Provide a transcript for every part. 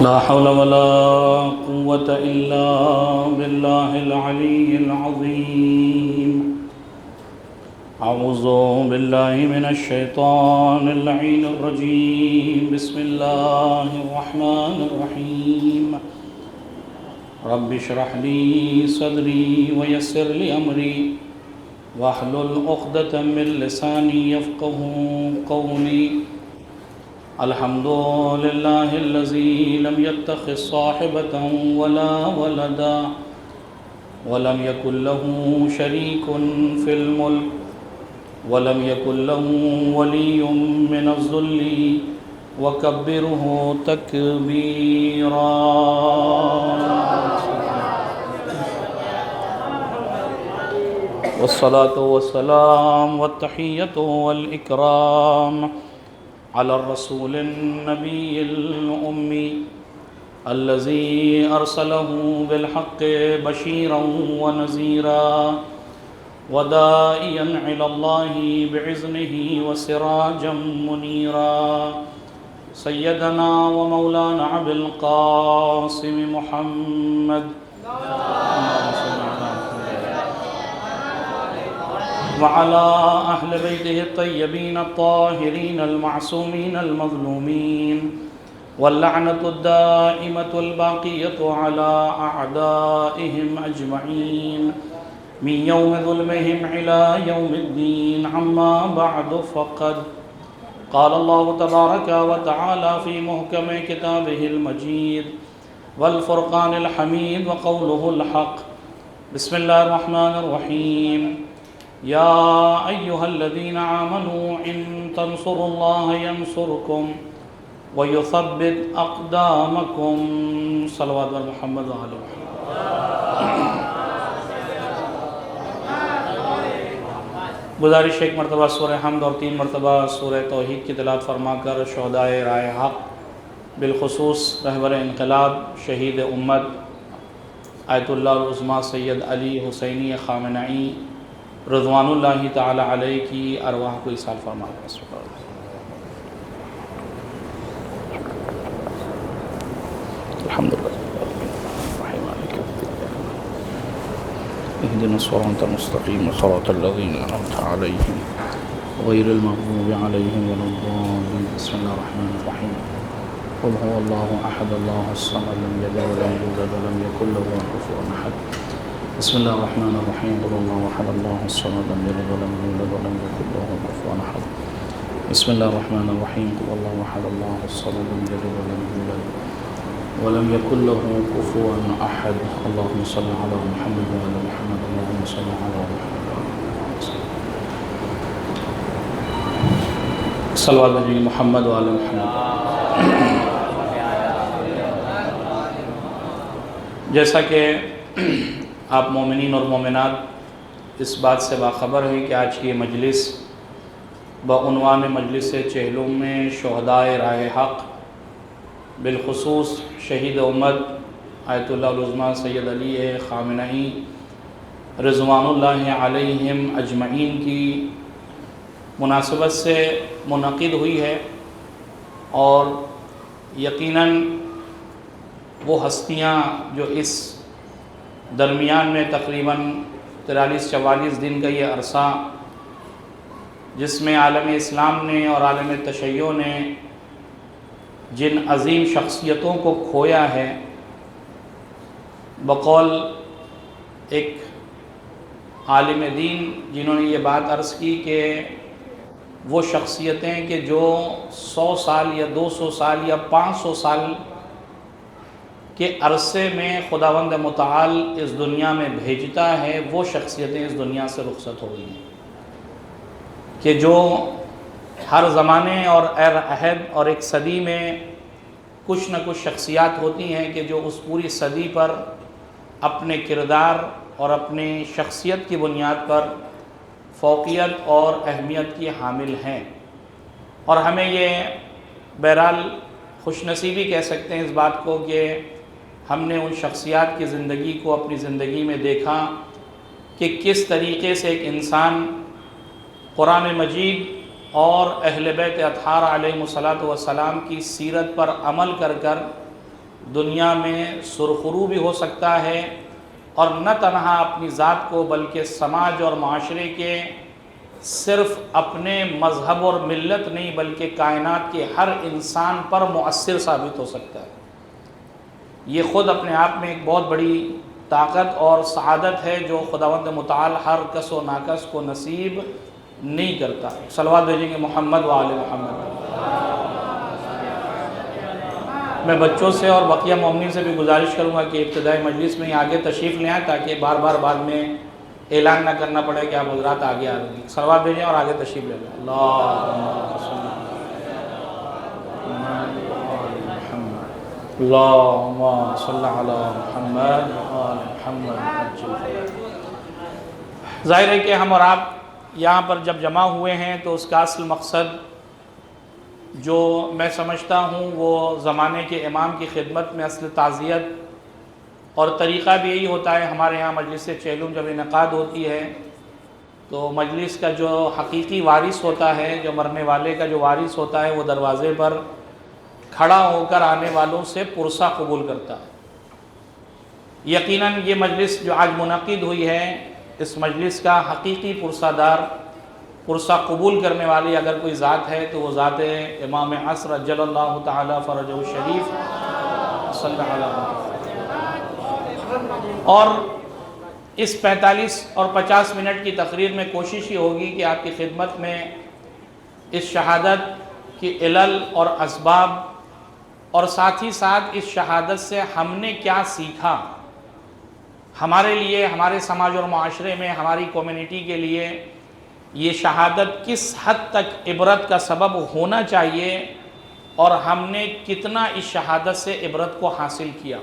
لا حول ولا قوة إلا بالله العلي العظيم. أعوذ بالله من الشيطان اللعين الرجيم. بسم الله الرحمن الرحيم. رب اشرح لي صدري ويسر لي أمري واحلل عقدة من لساني يفقهوا قولي. الحمد لله الذي لم يتخذ صاحبة ولا ولدا ولم يكن له شريك في الملك ولم يكن له ولي من الذل وكبره تكبيرا. والصلاة والسلام والتحية والإكرام على الرسول النبي الأمي الذي أرسله بالحق بشيرا ونذيرا وداعيا إلى الله بإذنه وسراجا منيرا. سيدنا ومولانا أبي القاسم محمد وعلى أهل بيته الطيبين الطاهرين المعصومين المظلومين واللعنة الدائمة الباقية على أعدائهم أجمعين من يوم ظلمهم إلى يوم الدين. أما بعد فقد قال الله تبارك وتعالى في محكم كتابه المجيد والفرقان الحميد وقوله الحق. بسم الله الرحمن الرحيم. يا أيها الذين آمنوا إن تنصروا الله ينصركم ويثبت أقدامكم. صلوات محمد وعلى محمد. گزارش ایک مرتبہ سورہ حمد اور 3 مرتبہ سورہ توحید کی تلاوت فرما کر شہدائے رائے حق بالخصوص رہبر انقلاب شہید امت آیت اللہ العظمیٰ سید علی حسینی خامنئی رضوان اللہ تعالی علیہ کی ارواح کو ایصال فرما. الحمدللہ اهدنا الصراط المستقيم صراط الذين أنعمت عليهم غير المغضوب عليهم ولا الضالين. بسم الله الرحمن الرحيم. قل هو الله أحد الله الصمد لم يلد ولم يولد ولم يكن له كفوا أحد. بسم الله الرحمن الرحيم. قل الله أحد الله الصمد لم يلد ولم يولد ولم يكن له كفوا أحد. بسم الله الرحمن الرحيم. قل الله أحد الله الصمد لم يلد ولم يولد ولم يكن له كفوا أحد. اللهم صل على محمد وعلى محمد. اللهم صل على محمد. صلوات علی محمد وعلى محمد. جیسا کہ آپ مومنین اور مومنات اس بات سے باخبر ہیں کہ آج کی مجلس بعنوان مجلس چہلم میں شہدائے رائے حق بالخصوص شہید امت آیت اللہ العظمیٰ سید علی خامنئی رضوان اللہ علیہم اجمعین کی مناسبت سے منعقد ہوئی ہے، اور یقیناً وہ ہستیاں جو اس درمیان میں تقریباً 43-44 دن کا یہ عرصہ جس میں عالم اسلام نے اور عالم تشیع نے جن عظیم شخصیتوں کو کھویا ہے، بقول ایک عالم دین جنہوں نے یہ بات عرض کی کہ وہ شخصیتیں کہ جو 100 سال یا 200 سال یا 500 سال کے عرصے میں خداوند متعال اس دنیا میں بھیجتا ہے، وہ شخصیتیں اس دنیا سے رخصت ہو گئی ہیں، کہ جو ہر زمانے اور عہد اور ایک صدی میں کچھ نہ کچھ شخصیات ہوتی ہیں کہ جو اس پوری صدی پر اپنے کردار اور اپنی شخصیت کی بنیاد پر فوقیت اور اہمیت کی حامل ہیں، اور ہمیں یہ بہرحال خوش نصیبی کہہ سکتے ہیں اس بات کو کہ ہم نے ان شخصیات کی زندگی کو اپنی زندگی میں دیکھا کہ کس طریقے سے ایک انسان قرآن مجید اور اہل بیت اطہار علیہ الصلاۃ والسلام کی سیرت پر عمل کر کر دنیا میں سرخرو بھی ہو سکتا ہے، اور نہ تنہا اپنی ذات کو بلکہ سماج اور معاشرے کے صرف اپنے مذہب اور ملت نہیں بلکہ کائنات کے ہر انسان پر مؤثر ثابت ہو سکتا ہے۔ یہ خود اپنے آپ میں ایک بہت بڑی طاقت اور سعادت ہے جو خداوند متعال ہر کس و ناکس کو نصیب نہیں کرتا۔ صلوات بھیجیں گے محمد و آل محمد۔ میں بچوں سے اور بقیہ مومنین سے بھی گزارش کروں گا کہ ابتدائی مجلس میں آگے تشریف لے آئیں تاکہ بار بار بعد میں اعلان نہ کرنا پڑے کہ آپ حضرات آگے آ رہے ہیں۔ صلوات بھیجیں اور آگے تشریف لے لیں۔ اللہم صلی علی محمد آل محمد۔ ظاہر ہے کہ ہم اور آپ یہاں پر جب جمع ہوئے ہیں تو اس کا اصل مقصد جو میں سمجھتا ہوں وہ زمانے کے امام کی خدمت میں اصل تعزیت اور طریقہ بھی یہی ہوتا ہے۔ ہمارے ہاں مجلس چیلم جب انعقاد ہوتی ہے تو مجلس کا جو حقیقی وارث ہوتا ہے، جو مرنے والے کا جو وارث ہوتا ہے، وہ دروازے پر کھڑا ہو کر آنے والوں سے پرسہ قبول کرتا ہے۔ یقیناً یہ مجلس جو آج منعقد ہوئی ہے، اس مجلس کا حقیقی پرسہ دار، پرسہ قبول کرنے والی اگر کوئی ذات ہے تو وہ ذات امام عصر عجل اللہ تعالی فرجہ الشریف صلی اللہ علیہ وسلم۔ اور اس 45 اور 50 منٹ کی تقریر میں کوشش یہ ہوگی کہ آپ کی خدمت میں اس شہادت کی علل اور اسباب اور ساتھ ہی ساتھ اس شہادت سے ہم نے کیا سیکھا، ہمارے لیے، ہمارے سماج اور معاشرے میں، ہماری کمیونٹی کے لیے یہ شہادت کس حد تک عبرت کا سبب ہونا چاہیے اور ہم نے کتنا اس شہادت سے عبرت کو حاصل کیا۔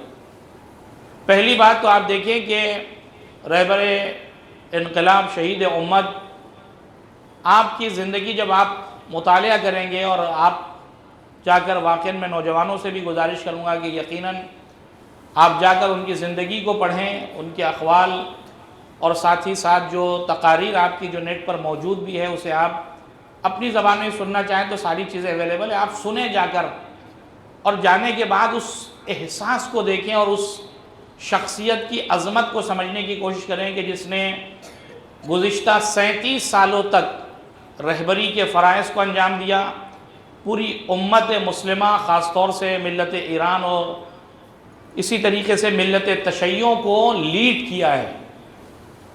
پہلی بات تو آپ دیکھیں کہ رہبر انقلاب شہید امت، آپ کی زندگی جب آپ مطالعہ کریں گے، اور آپ جا کر واقعاً میں نوجوانوں سے بھی گزارش کروں گا کہ یقیناً آپ جا کر ان کی زندگی کو پڑھیں، ان کے اقوال اور ساتھ ہی ساتھ جو تقاریر آپ کی جو نیٹ پر موجود بھی ہے اسے آپ اپنی زبان میں سننا چاہیں تو ساری چیزیں اویلیبل ہے، آپ سنیں جا کر، اور جانے کے بعد اس احساس کو دیکھیں اور اس شخصیت کی عظمت کو سمجھنے کی کوشش کریں کہ جس نے گزشتہ 37 سالوں تک رہبری کے فرائض کو انجام دیا، پوری امت مسلمہ خاص طور سے ملت ایران اور اسی طریقے سے ملت تشیع کو لیڈ کیا ہے،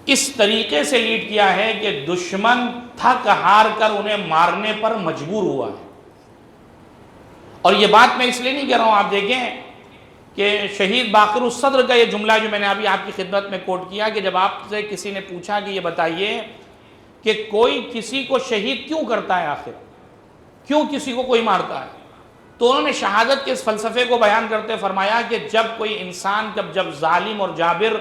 اس طریقے سے لیڈ کیا ہے کہ دشمن تھک ہار کر انہیں مارنے پر مجبور ہوا ہے۔ اور یہ بات میں اس لیے نہیں کہہ رہا ہوں، آپ دیکھیں کہ شہید باقر الصدر کا یہ جملہ جو میں نے ابھی آپ کی خدمت میں کوٹ کیا کہ جب آپ سے کسی نے پوچھا کہ یہ بتائیے کہ کوئی کسی کو شہید کیوں کرتا ہے، آخر کیوں کسی کو کوئی مارتا ہے، تو انہوں نے شہادت کے اس فلسفے کو بیان کرتے فرمایا کہ جب کوئی انسان جب ظالم اور جابر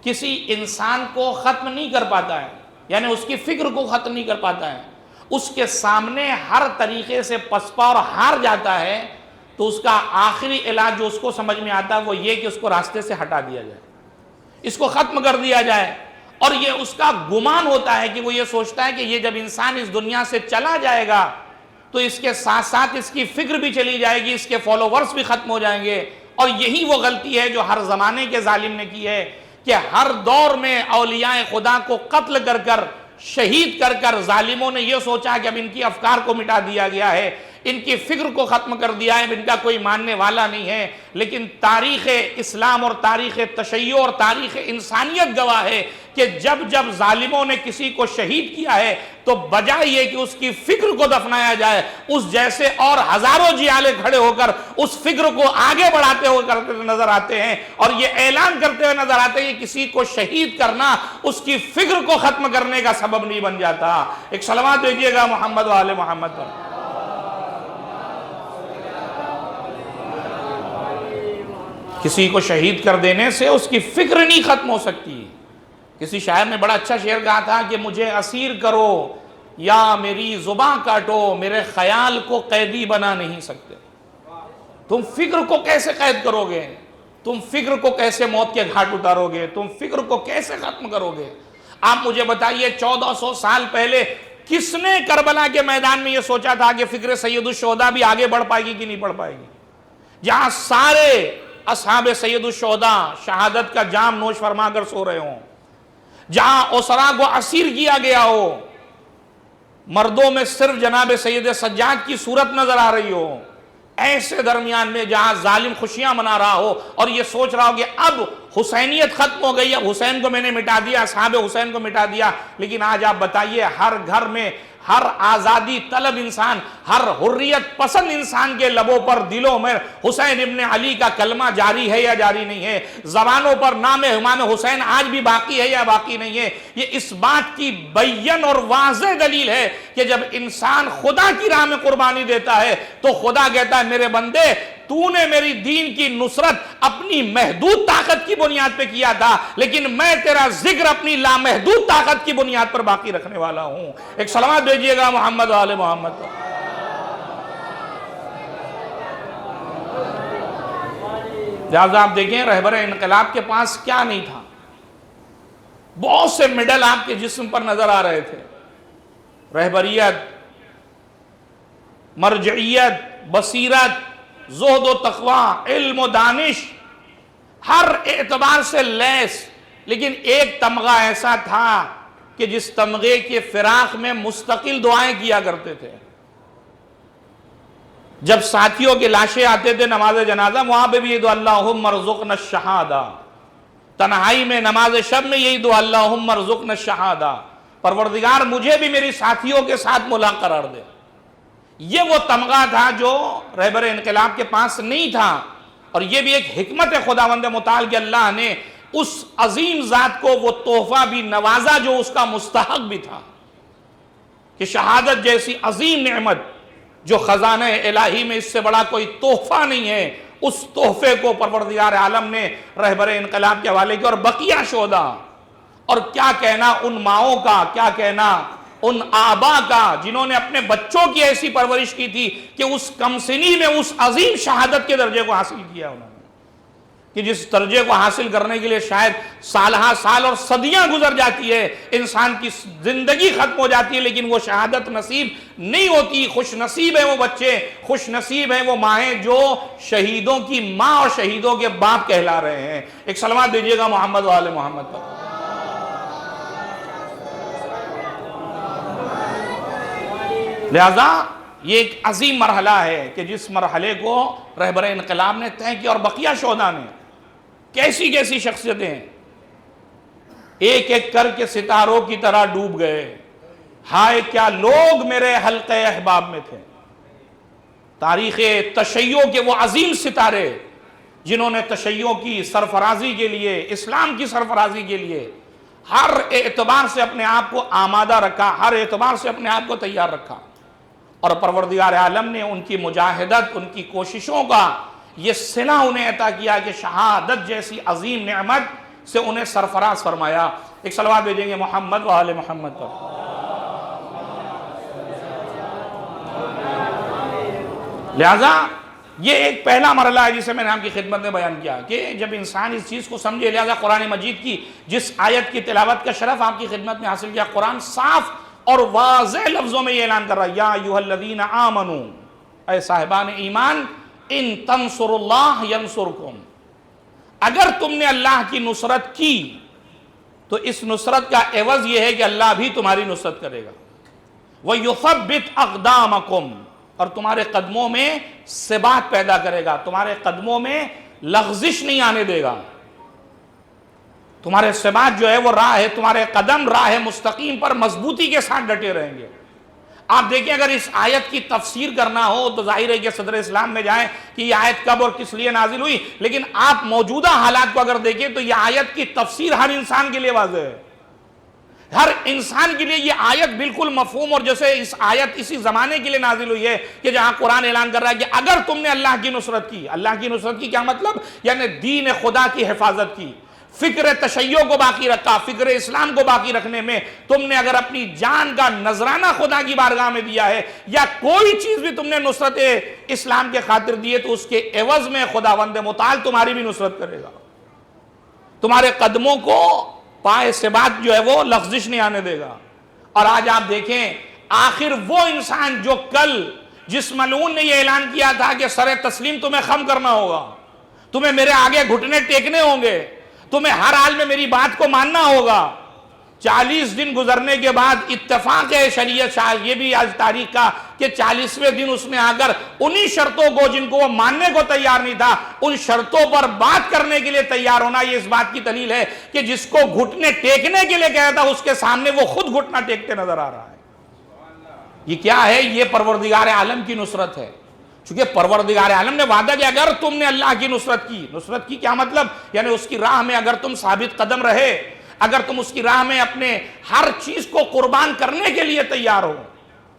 کسی انسان کو ختم نہیں کر پاتا ہے، یعنی اس کی فکر کو ختم نہیں کر پاتا ہے، اس کے سامنے ہر طریقے سے پسپا اور ہار جاتا ہے، تو اس کا آخری علاج جو اس کو سمجھ میں آتا ہے وہ یہ کہ اس کو راستے سے ہٹا دیا جائے، اس کو ختم کر دیا جائے۔ اور یہ اس کا گمان ہوتا ہے کہ وہ یہ سوچتا ہے کہ یہ جب انسان اس دنیا سے چلا جائے گا تو اس کے ساتھ ساتھ اس کی فکر بھی چلی جائے گی، اس کے فالوورز بھی ختم ہو جائیں گے۔ اور یہی وہ غلطی ہے جو ہر زمانے کے ظالم نے کی ہے کہ ہر دور میں اولیاء خدا کو قتل کر کر، شہید کر کر ظالموں نے یہ سوچا کہ اب ان کی افکار کو مٹا دیا گیا ہے، ان کی فکر کو ختم کر دیا ہے، ان کا کوئی ماننے والا نہیں ہے۔ لیکن تاریخ اسلام اور تاریخ تشیع اور تاریخ انسانیت گواہ ہے کہ جب جب ظالموں نے کسی کو شہید کیا ہے تو بجائے یہ کہ اس کی فکر کو دفنایا جائے، اس جیسے اور ہزاروں جیالے کھڑے ہو کر اس فکر کو آگے بڑھاتے ہوئے نظر آتے ہیں اور یہ اعلان کرتے ہوئے نظر آتے ہیں کہ کسی کو شہید کرنا اس کی فکر کو ختم کرنے کا سبب نہیں بن جاتا۔ ایک صلوات دیجئے گا محمد و آل محمد پر۔ کسی کو شہید کر دینے سے اس کی فکر نہیں ختم ہو سکتی۔ کسی شاعر نے بڑا اچھا شعر کہا تھا کہ مجھے اسیر کرو یا میری زباں کاٹو، میرے خیال کو قیدی بنا نہیں سکتے۔ تم فکر کو کیسے قید کرو گے؟ تم فکر کو کیسے موت کے گھاٹ اتارو گے؟ تم فکر کو کیسے ختم کرو گے؟ آپ مجھے بتائیے 1400 سال پہلے کس نے کربلا کے میدان میں یہ سوچا تھا کہ فکر سید الشہداء بھی آگے بڑھ پائے گی کہ نہیں بڑھ پائے گی؟ جہاں سارے اصحاب سید الشہداء شہادت کا جام نوش فرما کر سو رہے ہوں، جہاں اسرا کو اسیر کیا گیا ہو، مردوں میں صرف جناب سید سجاد کی صورت نظر آ رہی ہو، ایسے درمیان میں جہاں ظالم خوشیاں منا رہا ہو اور یہ سوچ رہا ہو کہ اب حسینیت ختم ہو گئی، اب حسین کو میں نے مٹا دیا، اصحاب حسین کو مٹا دیا، لیکن آج آپ بتائیے ہر گھر میں ہر آزادی طلب انسان، ہر حریت پسند انسان کے لبوں پر دلوں میں حسین ابن علی کا کلمہ جاری ہے یا جاری نہیں ہے؟ زبانوں پر نام امام حسین آج بھی باقی ہے یا باقی نہیں ہے؟ یہ اس بات کی بین اور واضح دلیل ہے کہ جب انسان خدا کی راہ میں قربانی دیتا ہے تو خدا کہتا ہے میرے بندے تو نے میری دین کی نصرت اپنی محدود طاقت کی بنیاد پہ کیا تھا، لیکن میں تیرا ذکر اپنی لامحدود طاقت کی بنیاد پر باقی رکھنے والا ہوں۔ ایک سلامت بھیجئے گا محمد و آل محمد۔ لہذا آپ دیکھیں رہبر انقلاب کے پاس کیا نہیں تھا، بہت سے میڈل آپ کے جسم پر نظر آ رہے تھے، رہبریت، مرجعیت، بصیرت، زہد و تقوی، علم و دانش، ہر اعتبار سے لیس، لیکن ایک تمغہ ایسا تھا کہ جس تمغے کے فراق میں مستقل دعائیں کیا کرتے تھے۔ جب ساتھیوں کے لاشیں آتے تھے نماز جنازہ، وہاں پہ بھی یہ دعا اللہم ارزقنا الشہادہ، تنہائی میں نماز شب میں یہی دعا اللہم ارزقنا الشہادہ، پروردگار مجھے بھی میری ساتھیوں کے ساتھ ملا قرار دے۔ یہ وہ تمغہ تھا جو رہبر انقلاب کے پاس نہیں تھا، اور یہ بھی ایک حکمت خداوند متعال کہ اللہ نے اس عظیم ذات کو وہ تحفہ بھی نوازا جو اس کا مستحق بھی تھا، کہ شہادت جیسی عظیم نعمت جو خزانہ الہی میں اس سے بڑا کوئی تحفہ نہیں ہے، اس تحفے کو پروردگار عالم نے رہبر انقلاب کے حوالے کیا۔ اور بقیہ شہداء، اور کیا کہنا ان ماؤں کا، کیا کہنا ان آبا کا جنہوں نے اپنے بچوں کی ایسی پرورش کی تھی کہ اس کم سنی میں اس عظیم شہادت کے درجے کو حاصل کیا انہوں نے، کہ جس درجے کو حاصل کرنے کے لیے شاید سالہ سال اور صدیاں گزر جاتی ہے، انسان کی زندگی ختم ہو جاتی ہے، لیکن وہ شہادت نصیب نہیں ہوتی۔ خوش نصیب ہیں وہ بچے، خوش نصیب ہیں وہ مائیں جو شہیدوں کی ماں اور شہیدوں کے باپ کہلا رہے ہیں۔ ایک سلامات دیجئے گا محمد و آل محمد پر۔ لہذا یہ ایک عظیم مرحلہ ہے کہ جس مرحلے کو رہبر انقلاب نے طے کیا، اور بقیہ شہداء نے کیسی کیسی شخصیتیں ایک ایک کر کے ستاروں کی طرح ڈوب گئے۔ ہائے کیا لوگ میرے حلقہ احباب میں تھے، تاریخ تشیع کے وہ عظیم ستارے جنہوں نے تشیع کی سرفرازی کے لیے، اسلام کی سرفرازی کے لیے ہر اعتبار سے اپنے آپ کو آمادہ رکھا، ہر اعتبار سے اپنے آپ کو تیار رکھا، اور پروردگار عالم نے ان کی مجاہدت، ان کی کوششوں کا یہ صلہ انہیں عطا کیا کہ شہادت جیسی عظیم نعمت سے انہیں سرفراز فرمایا۔ ایک صلوات بھیجیں گے محمد و آل محمد پر۔ لہذا یہ ایک پہلا مرحلہ ہے جسے میں نے آپ کی خدمت میں بیان کیا کہ جب انسان اس چیز کو سمجھے، لہذا قرآن مجید کی جس آیت کی تلاوت کا شرف آپ کی خدمت میں حاصل کیا، قرآن صاف اور واضح لفظوں میں یہ اعلان کر رہا ہے، یا ایھا الذین آمنوا، اے صاحبان ایمان، ان تنصروا اللہ ینصرکم، اگر تم نے اللہ کی نصرت کی تو اس نصرت کا عوض یہ ہے کہ اللہ بھی تمہاری نصرت کرے گا، وَيُثَبِّتْ أَقْدَامَكُمْ، اور تمہارے قدموں میں ثبات پیدا کرے گا، تمہارے قدموں میں لغزش نہیں آنے دے گا، تمہارے ثبات جو ہے وہ راہ ہے، تمہارے قدم راہ مستقیم پر مضبوطی کے ساتھ ڈٹے رہیں گے۔ آپ دیکھیں اگر اس آیت کی تفسیر کرنا ہو تو ظاہر ہے کہ صدر اسلام میں جائیں کہ یہ آیت کب اور کس لیے نازل ہوئی، لیکن آپ موجودہ حالات کو اگر دیکھیں تو یہ آیت کی تفسیر ہر انسان کے لیے واضح ہے، ہر انسان کے لیے یہ آیت بالکل مفہوم، اور جیسے اس آیت اسی زمانے کے لیے نازل ہوئی ہے کہ جہاں قرآن اعلان کر رہا ہے کہ اگر تم نے اللہ کی نصرت کی، اللہ کی نصرت کی کیا مطلب؟ یعنی دین خدا کی حفاظت کی، فکر تشیع کو باقی رکھا، فکر اسلام کو باقی رکھنے میں تم نے اگر اپنی جان کا نذرانہ خدا کی بارگاہ میں دیا ہے، یا کوئی چیز بھی تم نے نصرت اسلام کے خاطر دیے، تو اس کے عوض میں خداوند متعال تمہاری بھی نصرت کرے گا، تمہارے قدموں کو پائے ثبات جو ہے وہ لغزش نہیں آنے دے گا۔ اور آج آپ دیکھیں آخر وہ انسان جو کل جس ملعون نے یہ اعلان کیا تھا کہ سر تسلیم تمہیں خم کرنا ہوگا، تمہیں میرے آگے گھٹنے ٹیکنے ہوں گے، تمہیں ہر حال میں میری بات کو ماننا ہوگا۔ 40 دن گزرنے کے بعد اتفاق ہے شریعت شاہ یہ بھی آج تاریخ کا کہ 40ویں دن اس نے آ کر انہی شرطوں کو جن کو وہ ماننے کو تیار نہیں تھا ان شرطوں پر بات کرنے کے لیے تیار ہونا، یہ اس بات کی دلیل ہے کہ جس کو گھٹنے ٹیکنے کے لیے کہا تھا اس کے سامنے وہ خود گھٹنا ٹیکتے نظر آ رہا ہے۔ یہ کیا ہے؟ یہ پروردگار عالم کی نصرت ہے، چونکہ پروردگار عالم نے وعدہ کیا اگر تم نے اللہ کی نصرت کی کیا مطلب؟ یعنی اس کی راہ میں اگر تم ثابت قدم رہے، اگر تم اس کی راہ میں اپنے ہر چیز کو قربان کرنے کے لیے تیار ہو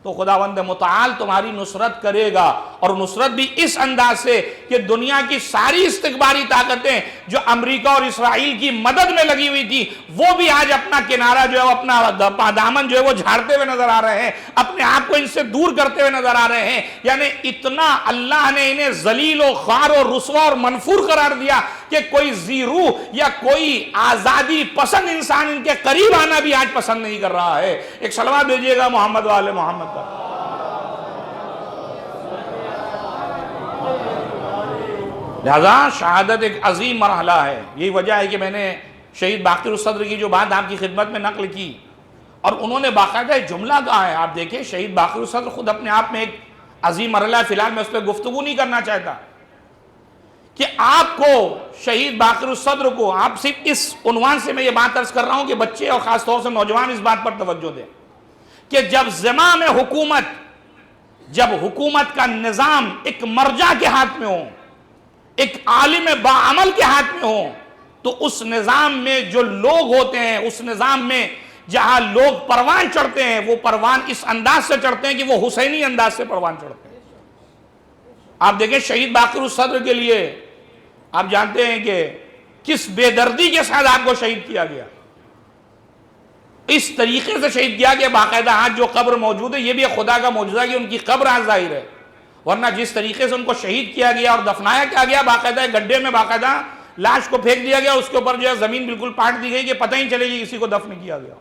تو خداوند متعال تمہاری نصرت کرے گا، اور نصرت بھی اس انداز سے کہ دنیا کی ساری استکباری طاقتیں جو امریکہ اور اسرائیل کی مدد میں لگی ہوئی تھی وہ بھی آج اپنا کنارہ جو ہے اپنا دامن جو ہے وہ جھاڑتے ہوئے نظر آ رہے ہیں، اپنے آپ کو ان سے دور کرتے ہوئے نظر آ رہے ہیں۔ یعنی اتنا اللہ نے انہیں ذلیل و خوار و رسوا اور منفور قرار دیا کہ کوئی ذی روح یا کوئی آزادی پسند انسان ان کے قریب آنا بھی آج پسند نہیں کر رہا ہے۔ ایک صلوات بھیجیے گا محمد وآل محمد۔ لہذا شہادت ایک عظیم مرحلہ ہے، یہی وجہ ہے کہ میں نے شہید باقر الصدر کی جو بات آپ کی خدمت میں نقل کی، اور انہوں نے باقاعدہ جملہ کہا ہے، آپ دیکھیں شہید باقر الصدر خود اپنے آپ میں ایک عظیم مرحلہ ہے، فی الحال میں اس پہ گفتگو نہیں کرنا چاہتا کہ آپ کو شہید باقر الصدر کو، آپ صرف اس عنوان سے میں یہ بات عرض کر رہا ہوں کہ بچے اور خاص طور سے نوجوان اس بات پر توجہ دیں کہ جب زمام حکومت، جب حکومت کا نظام ایک مرجع کے ہاتھ میں ہو، ایک عالم باعمل کے ہاتھ میں ہو، تو اس نظام میں جو لوگ ہوتے ہیں، اس نظام میں جہاں لوگ پروان چڑھتے ہیں وہ پروان اس انداز سے چڑھتے ہیں کہ وہ حسینی انداز سے پروان چڑھتے ہیں۔ آپ دیکھیں شہید باقر الصدر کے لیے آپ جانتے ہیں کہ کس بے دردی کے ساتھ آپ کو شہید کیا گیا، اس طریقے سے شہید کیا گیا، باقاعدہ آج جو قبر موجود ہے یہ بھی خدا کا معجزہ کہ ان کی قبر آج ظاہر ہے، ورنہ جس طریقے سے ان کو شہید کیا گیا اور دفنایا کیا گیا، باقاعدہ گڈھے میں باقاعدہ لاش کو پھینک دیا گیا، اس کے اوپر جو ہے زمین بالکل پاٹ دی گئی کہ پتہ ہی چلے گی کسی کو دفن کیا گیا،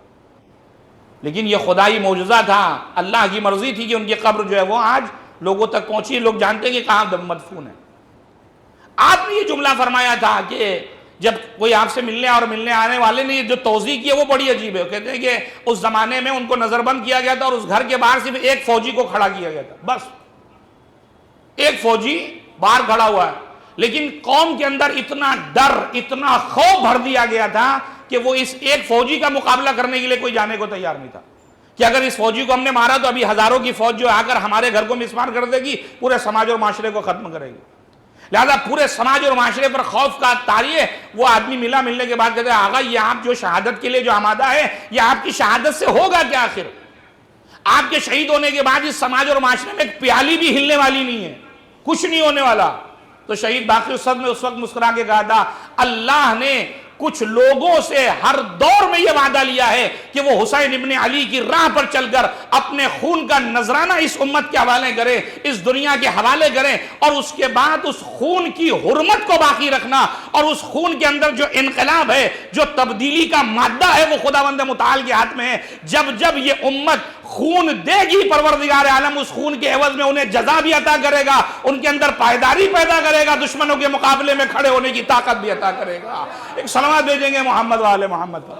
لیکن یہ خدائی معجزہ تھا، اللہ کی مرضی تھی کہ ان کی قبر جو ہے وہ آج لوگوں تک پہنچی، لوگ جانتے ہیں کہ کہاں مدفون ہے۔ آپ نے یہ جملہ فرمایا تھا کہ جب کوئی آپ سے ملنے اور ملنے آنے والے نے جو توضیح کی ہے وہ بڑی عجیب ہے، کہتے ہیں کہ اس زمانے میں ان کو نظر بند کیا گیا تھا اور اس گھر کے باہر صرف ایک فوجی کو کھڑا کیا گیا تھا، بس ایک فوجی باہر کھڑا ہوا ہے، لیکن قوم کے اندر اتنا ڈر، اتنا خوف بھر دیا گیا تھا کہ وہ اس ایک فوجی کا مقابلہ کرنے کے لیے کوئی جانے کو تیار نہیں تھا کہ اگر اس فوجی کو ہم نے مارا تو ابھی ہزاروں کی فوج جو آ کر ہمارے گھر کو مسمار کر دے گی، پورے سماج اور معاشرے کو ختم کرے گی۔ لہذا پورے سماج اور معاشرے پر خوف کا طاری ہے۔ وہ آدمی ملنے کے بعد کہتے ہیں آغا یہ آپ جو شہادت کے لیے جو آمادہ ہے یہ آپ کی شہادت سے ہوگا کیا؟ آخر آپ کے شہید ہونے کے بعد اس سماج اور معاشرے میں ایک پیالی بھی ہلنے والی نہیں ہے، کچھ نہیں ہونے والا۔ تو شہید باقر الصدر نے اس وقت مسکرا کے کہا تھا اللہ نے کچھ لوگوں سے ہر دور میں یہ وعدہ لیا ہے کہ وہ حسین ابن علی کی راہ پر چل کر اپنے خون کا نذرانہ اس امت کے حوالے کریں، اس دنیا کے حوالے کریں، اور اس کے بعد اس خون کی حرمت کو باقی رکھنا، اور اس خون کے اندر جو انقلاب ہے، جو تبدیلی کا مادہ ہے، وہ خداوند متعال کے ہاتھ میں ہے۔ جب جب یہ امت خون دے گی پروردگار عالم اس خون کے عوض میں انہیں جزا بھی عطا کرے گا، ان کے اندر پائیداری پیدا کرے گا، دشمنوں کے مقابلے میں کھڑے ہونے کی طاقت بھی عطا کرے گا۔ ایک سلامات بھیجیں گے محمد وآل محمد پر۔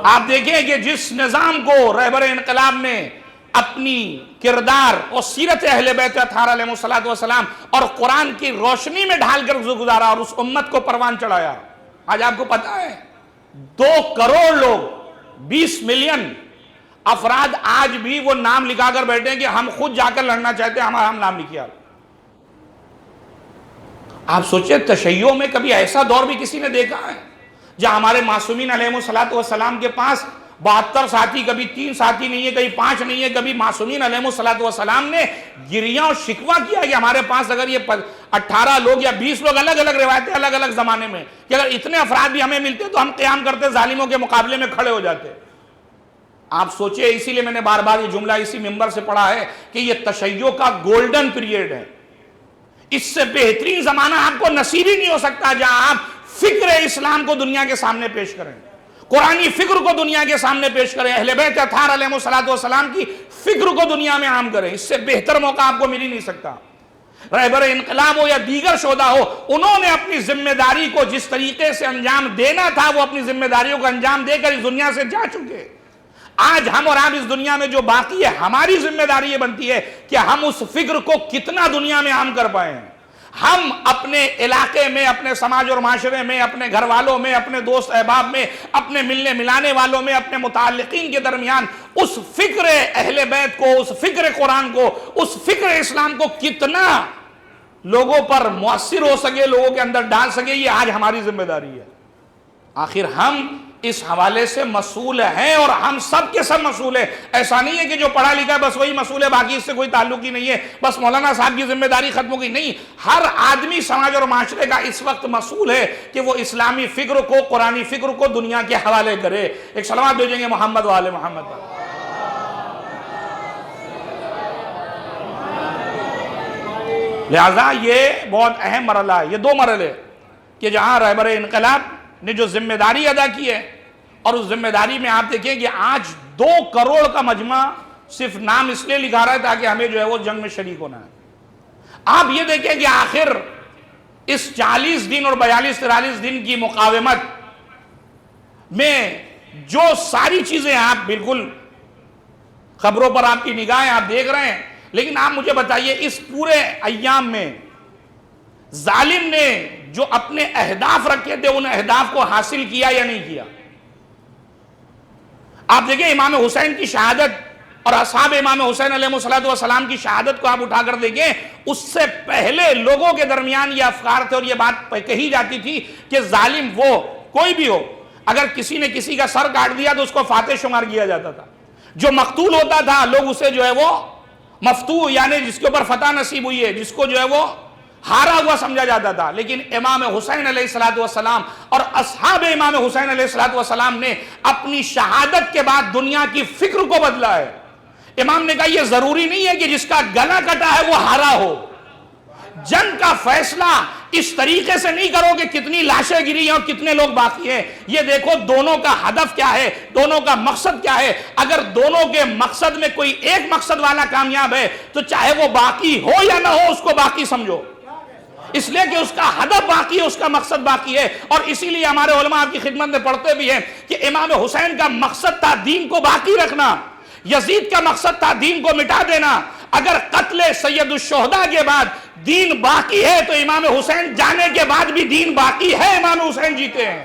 آپ دیکھیں کہ جس نظام کو رہبر انقلاب نے اپنی کردار اور سیرت اہل بیت اطہار علیہ السلام اور قرآن کی روشنی میں ڈھال کر گزارا اور اس امت کو پروان چڑھایا، آج آپ کو پتا ہے 2 کروڑ لوگ، 20 ملین افراد آج بھی وہ نام لکھا کر بیٹھے ہیں کہ ہم خود جا کر لڑنا چاہتے ہیں، ہمارا ہم نام لکھیا۔ آپ سوچیں تشیعوں میں کبھی ایسا دور بھی کسی نے دیکھا ہے جہاں ہمارے معصومین علیہ السلام کے پاس 72 ساتھی، کبھی 3 ساتھی نہیں ہے، کبھی 5 نہیں ہے، کبھی معصومین علیہ السلام نے گریہ اور شکوہ کیا کہ ہمارے پاس اگر یہ 18 لوگ یا 20 لوگ، الگ الگ روایتیں الگ الگ زمانے میں، کہ اگر اتنے افراد بھی ہمیں ملتے تو ہم قیام کرتے، ظالموں کے مقابلے میں کھڑے ہو جاتے۔ آپ سوچئے، اسی لیے میں نے بار بار یہ جملہ اسی منبر سے پڑھا ہے کہ یہ تشیع کا گولڈن پیریڈ ہے، اس سے بہترین زمانہ آپ کو نصیب ہی نہیں ہو سکتا جہاں آپ فکر اسلام کو دنیا کے سامنے پیش کریں۔ قرآنی فکر کو دنیا کے سامنے پیش کریں، اہل بیت اطہار علیہ السلام کی فکر کو دنیا میں عام کریں. اس سے بہتر موقع آپ کو مل ہی نہیں سکتا. رہبر انقلاب ہو یا دیگر شہداء ہو، انہوں نے اپنی ذمہ داری کو جس طریقے سے انجام دینا تھا وہ اپنی ذمہ داریوں کو انجام دے کر اس دنیا سے جا چکے. آج ہم اور آپ اس دنیا میں جو باقی ہے، ہماری ذمہ داری یہ بنتی ہے کہ ہم اس فکر کو کتنا دنیا میں عام کر پائیں. ہم اپنے علاقے میں، اپنے سماج اور معاشرے میں، اپنے گھر والوں میں، اپنے دوست احباب میں، اپنے ملنے ملانے والوں میں، اپنے متعلقین کے درمیان اس فکر اہل بیت کو، اس فکر قرآن کو، اس فکر اسلام کو کتنا لوگوں پر مؤثر ہو سکے، لوگوں کے اندر ڈال سکے، یہ آج ہماری ذمہ داری ہے. آخر ہم اس حوالے سے مسئول ہیں اور ہم سب کے سب مسئول ہیں. ایسا نہیں ہے کہ جو پڑھا لکھا ہے بس وہی مسئول ہے، باقی اس سے کوئی تعلق ہی نہیں ہے، بس مولانا صاحب کی ذمہ داری ختم ہو گئی. نہیں، ہر آدمی سماج اور معاشرے کا اس وقت مسئول ہے کہ وہ اسلامی فکر کو، قرآنی فکر کو دنیا کے حوالے کرے. ایک سلوات بھیجیں گے محمد و آل محمد پر. لہذا یہ بہت اہم مرحلہ ہے. یہ دو مرحلے کہ جہاں رہبر انقلاب نے جو ذمہ داری ادا کی ہے، اور اس ذمہ داری میں آپ دیکھیں کہ آج 2 کروڑ کا مجمع صرف نام اس لیے لکھا رہا ہے تاکہ ہمیں جو ہے وہ جنگ میں شریک ہونا ہے. آپ یہ دیکھیں کہ آخر اس 40 دن اور 42-43 دن کی مقاومت میں جو ساری چیزیں آپ بالکل خبروں پر آپ کی نگاہیں آپ دیکھ رہے ہیں، لیکن آپ مجھے بتائیے اس پورے ایام میں ظالم نے جو اپنے اہداف رکھے تھے ان اہداف کو حاصل کیا یا نہیں کیا؟ آپ دیکھیں امام حسین کی شہادت اور اصحاب امام حسین علیہ السلام کی شہادت کو آپ اٹھا کر دیکھیں. اس سے پہلے لوگوں کے درمیان یہ افکار تھے اور یہ بات کہی جاتی تھی کہ ظالم وہ کوئی بھی ہو، اگر کسی نے کسی کا سر کاٹ دیا تو اس کو فاتح شمار کیا جاتا تھا. جو مقتول ہوتا تھا لوگ اسے جو ہے وہ مفتوح، یعنی جس کے اوپر فتح نصیب ہوئی ہے، جس کو جو ہے وہ ہارا ہوا سمجھا جاتا تھا. لیکن امام حسین علیہ السلام اور اصحاب امام حسین علیہ السلام نے اپنی شہادت کے بعد دنیا کی فکر کو بدلا ہے. امام نے کہا یہ ضروری نہیں ہے کہ جس کا گلا کٹا ہے وہ ہارا ہو. جنگ کا فیصلہ اس طریقے سے نہیں کرو کہ کتنی لاشیں گری ہیں اور کتنے لوگ باقی ہیں. یہ دیکھو دونوں کا ہدف کیا ہے، دونوں کا مقصد کیا ہے. اگر دونوں کے مقصد میں کوئی ایک مقصد والا کامیاب ہے تو چاہے وہ باقی ہو یا نہ ہو اس کو باقی سمجھو، اس لیے کہ اس کا ہدف باقی ہے، اس کا مقصد باقی ہے. اور اسی لیے ہمارے علماء آپ کی خدمت میں پڑھتے بھی ہیں کہ امام حسین کا مقصد تھا دین کو باقی رکھنا، یزید کا مقصد تھا دین کو مٹا دینا. اگر قتل سید الشہداء کے بعد دین باقی ہے تو امام حسین جانے کے بعد بھی دین باقی ہے، امام حسین جیتے ہیں.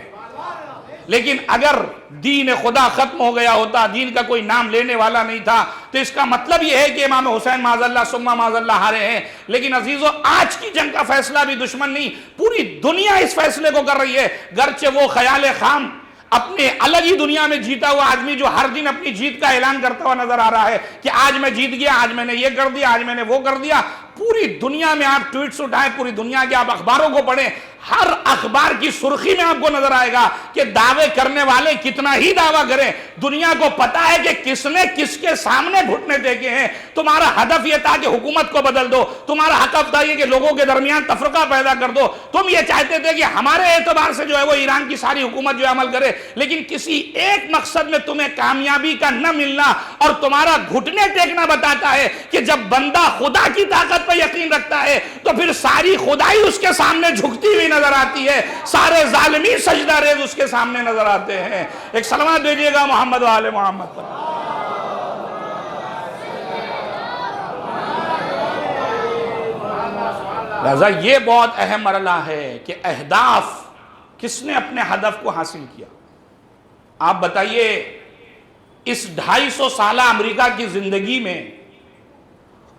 لیکن اگر دین خدا ختم ہو گیا ہوتا، دین کا کوئی نام لینے والا نہیں تھا، تو اس کا مطلب یہ ہے کہ امام حسین معاذ اللہ ثم معاذ اللہ ہارے ہیں. لیکن عزیزو آج کی جنگ کا فیصلہ بھی دشمن نہیں، پوری دنیا اس فیصلے کو کر رہی ہے. گرچہ وہ خیال خام اپنے الگ ہی دنیا میں جیتا ہوا آدمی جو ہر دن اپنی جیت کا اعلان کرتا ہوا نظر آ رہا ہے کہ آج میں جیت گیا، آج میں نے یہ کر دیا، آج میں نے وہ کر دیا. پوری دنیا میں آپ ٹویٹس اٹھائیں، پوری دنیا کے آپ اخباروں کو پڑھیں، ہر اخبار کی سرخی میں آپ کو نظر آئے گا کہ دعوے کرنے والے کتنا ہی دعویٰ کریں، دنیا کو پتا ہے کہ کس نے کس کے سامنے گھٹنے ٹیکے ہیں. تمہارا ہدف یہ تھا کہ حکومت کو بدل دو، تمہارا ہدف تھا یہ کہ لوگوں کے درمیان تفرقہ پیدا کر دو. تم یہ چاہتے تھے کہ ہمارے اعتبار سے جو ہے وہ ایران کی ساری حکومت جو ہے عمل کرے، لیکن کسی ایک مقصد میں تمہیں کامیابی کا نہ ملنا اور تمہارا گھٹنے ٹیکنا بتاتا ہے کہ جب بندہ خدا کی طاقت پر یقین رکھتا ہے تو پھر ساری خدائی اس کے سامنے جھکتی ہوئی نظر آتی ہے، سارے ظالمین سجدہ ریز اس کے سامنے نظر آتے ہیں. ایک سلام دیجئے گا محمد و آل محمد پر. لہذا یہ بہت اہم مرحلہ ہے کہ اہداف کس نے اپنے ہدف کو حاصل کیا. آپ بتائیے اس 250 سالہ امریکہ کی زندگی میں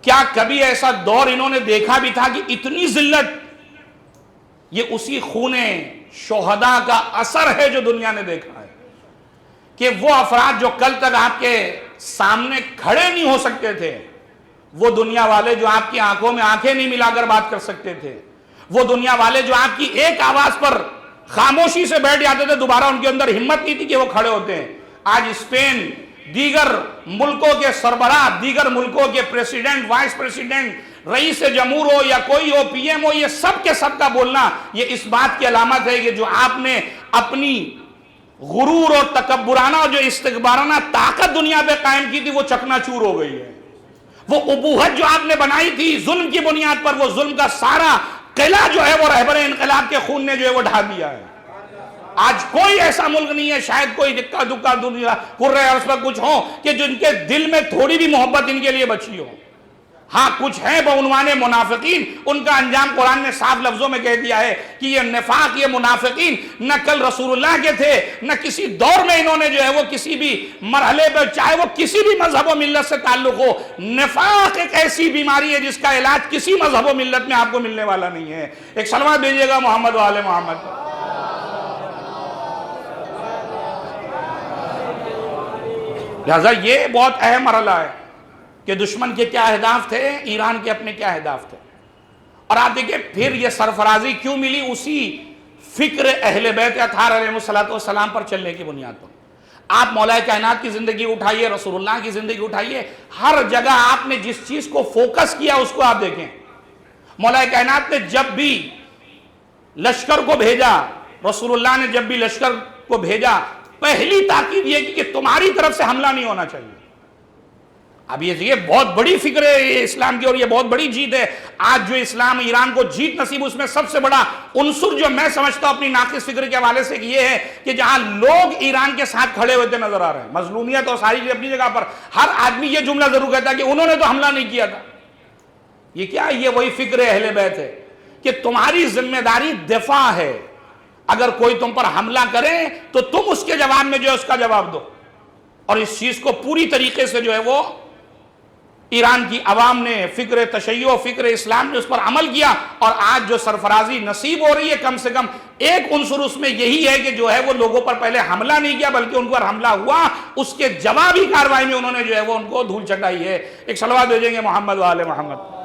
کیا کبھی ایسا دور انہوں نے دیکھا بھی تھا کہ اتنی ذلت؟ یہ اسی خون شہداء کا اثر ہے جو دنیا نے دیکھا ہے کہ وہ افراد جو کل تک آپ کے سامنے کھڑے نہیں ہو سکتے تھے، وہ دنیا والے جو آپ کی آنکھوں میں آنکھیں نہیں ملا کر بات کر سکتے تھے، وہ دنیا والے جو آپ کی ایک آواز پر خاموشی سے بیٹھ جاتے تھے، دوبارہ ان کے اندر ہمت نہیں تھی کہ وہ کھڑے ہوتے ہیں. آج اسپین، دیگر ملکوں کے سربراہ، دیگر ملکوں کے پریسیڈنٹ، وائس پریسیڈنٹ، رئیس جمہور ہو یا کوئی ہو، پی ایم ہو، یہ سب کے سب کا بولنا یہ اس بات کی علامت ہے کہ جو آپ نے اپنی غرور اور تکبرانہ اور جو استکبارانہ طاقت دنیا پہ قائم کی تھی وہ چکنا چور ہو گئی ہے. وہ ابوہت جو آپ نے بنائی تھی ظلم کی بنیاد پر، وہ ظلم کا سارا قلعہ جو ہے وہ رہبر انقلاب کے خون نے جو ہے وہ ڈھا دیا ہے. آج کوئی ایسا ملک نہیں ہے، شاید کوئی دکا دکا دنیا قرہ عرض پر کچھ ہو کہ جن کے دل میں تھوڑی بھی محبت ان کے لیے بچی ہو. ہاں کچھ ہیں بعنوان منافقین، ان کا انجام قرآن نے صاف لفظوں میں کہہ دیا ہے کہ یہ نفاق، یہ منافقین نہ کل رسول اللہ کے تھے، نہ کسی دور میں انہوں نے جو ہے وہ کسی بھی مرحلے پر، چاہے وہ کسی بھی مذہب و ملت سے تعلق ہو. نفاق ایک ایسی بیماری ہے جس کا علاج کسی مذہب و ملت میں آپ کو ملنے والا نہیں ہے. ایک صلوات بھیجیے گا محمد و آل محمد. لہذا یہ بہت اہم مرحلہ ہے کہ دشمن کے کیا اہداف تھے، ایران کے اپنے کیا اہداف تھے. اور آپ دیکھیں پھر یہ سرفرازی کیوں ملی، اسی فکر اہل بیت اطہار علیہ السلام پر چلنے کی بنیاد پر. آپ مولا کائنات کی زندگی اٹھائیے، رسول اللہ کی زندگی اٹھائیے، ہر جگہ آپ نے جس چیز کو فوکس کیا اس کو آپ دیکھیں. مولا کائنات نے جب بھی لشکر کو بھیجا، رسول اللہ نے جب بھی لشکر کو بھیجا، پہلی تاکید یہ کہ تمہاری طرف سے حملہ نہیں ہونا چاہیے. اب یہ بہت بڑی فکر ہے یہ اسلام کی، اور یہ بہت بڑی جیت ہے. آج جو اسلام ایران کو جیت نصیب، اس میں سب سے بڑا عنصر جو میں سمجھتا ہوں اپنی ناقص فکر کے حوالے سے یہ ہے کہ جہاں لوگ ایران کے ساتھ کھڑے ہوتے نظر آ رہے ہیں، مظلومیت اور ساری چیز اپنی جگہ پر، ہر آدمی یہ جملہ ضرور کہتا ہے کہ انہوں نے تو حملہ نہیں کیا تھا. یہ کیا ہے؟ یہ وہی فکر اہل بیت ہے کہ تمہاری ذمہ داری دفاع ہے. اگر کوئی تم پر حملہ کرے تو تم اس کے جواب میں جو ہے اس کا جواب دو. اور اس چیز کو پوری طریقے سے جو ہے وہ ایران کی عوام نے فکر تشیع، فکر اسلام نے اس پر عمل کیا. اور آج جو سرفرازی نصیب ہو رہی ہے، کم سے کم ایک عنصر اس میں یہی ہے کہ جو ہے وہ لوگوں پر پہلے حملہ نہیں کیا بلکہ ان پر حملہ ہوا، اس کے جوابی کارروائی میں انہوں نے جو ہے وہ ان کو دھول چٹائی ہے. ایک صلوات بھیجیں گے محمد و آل محمد.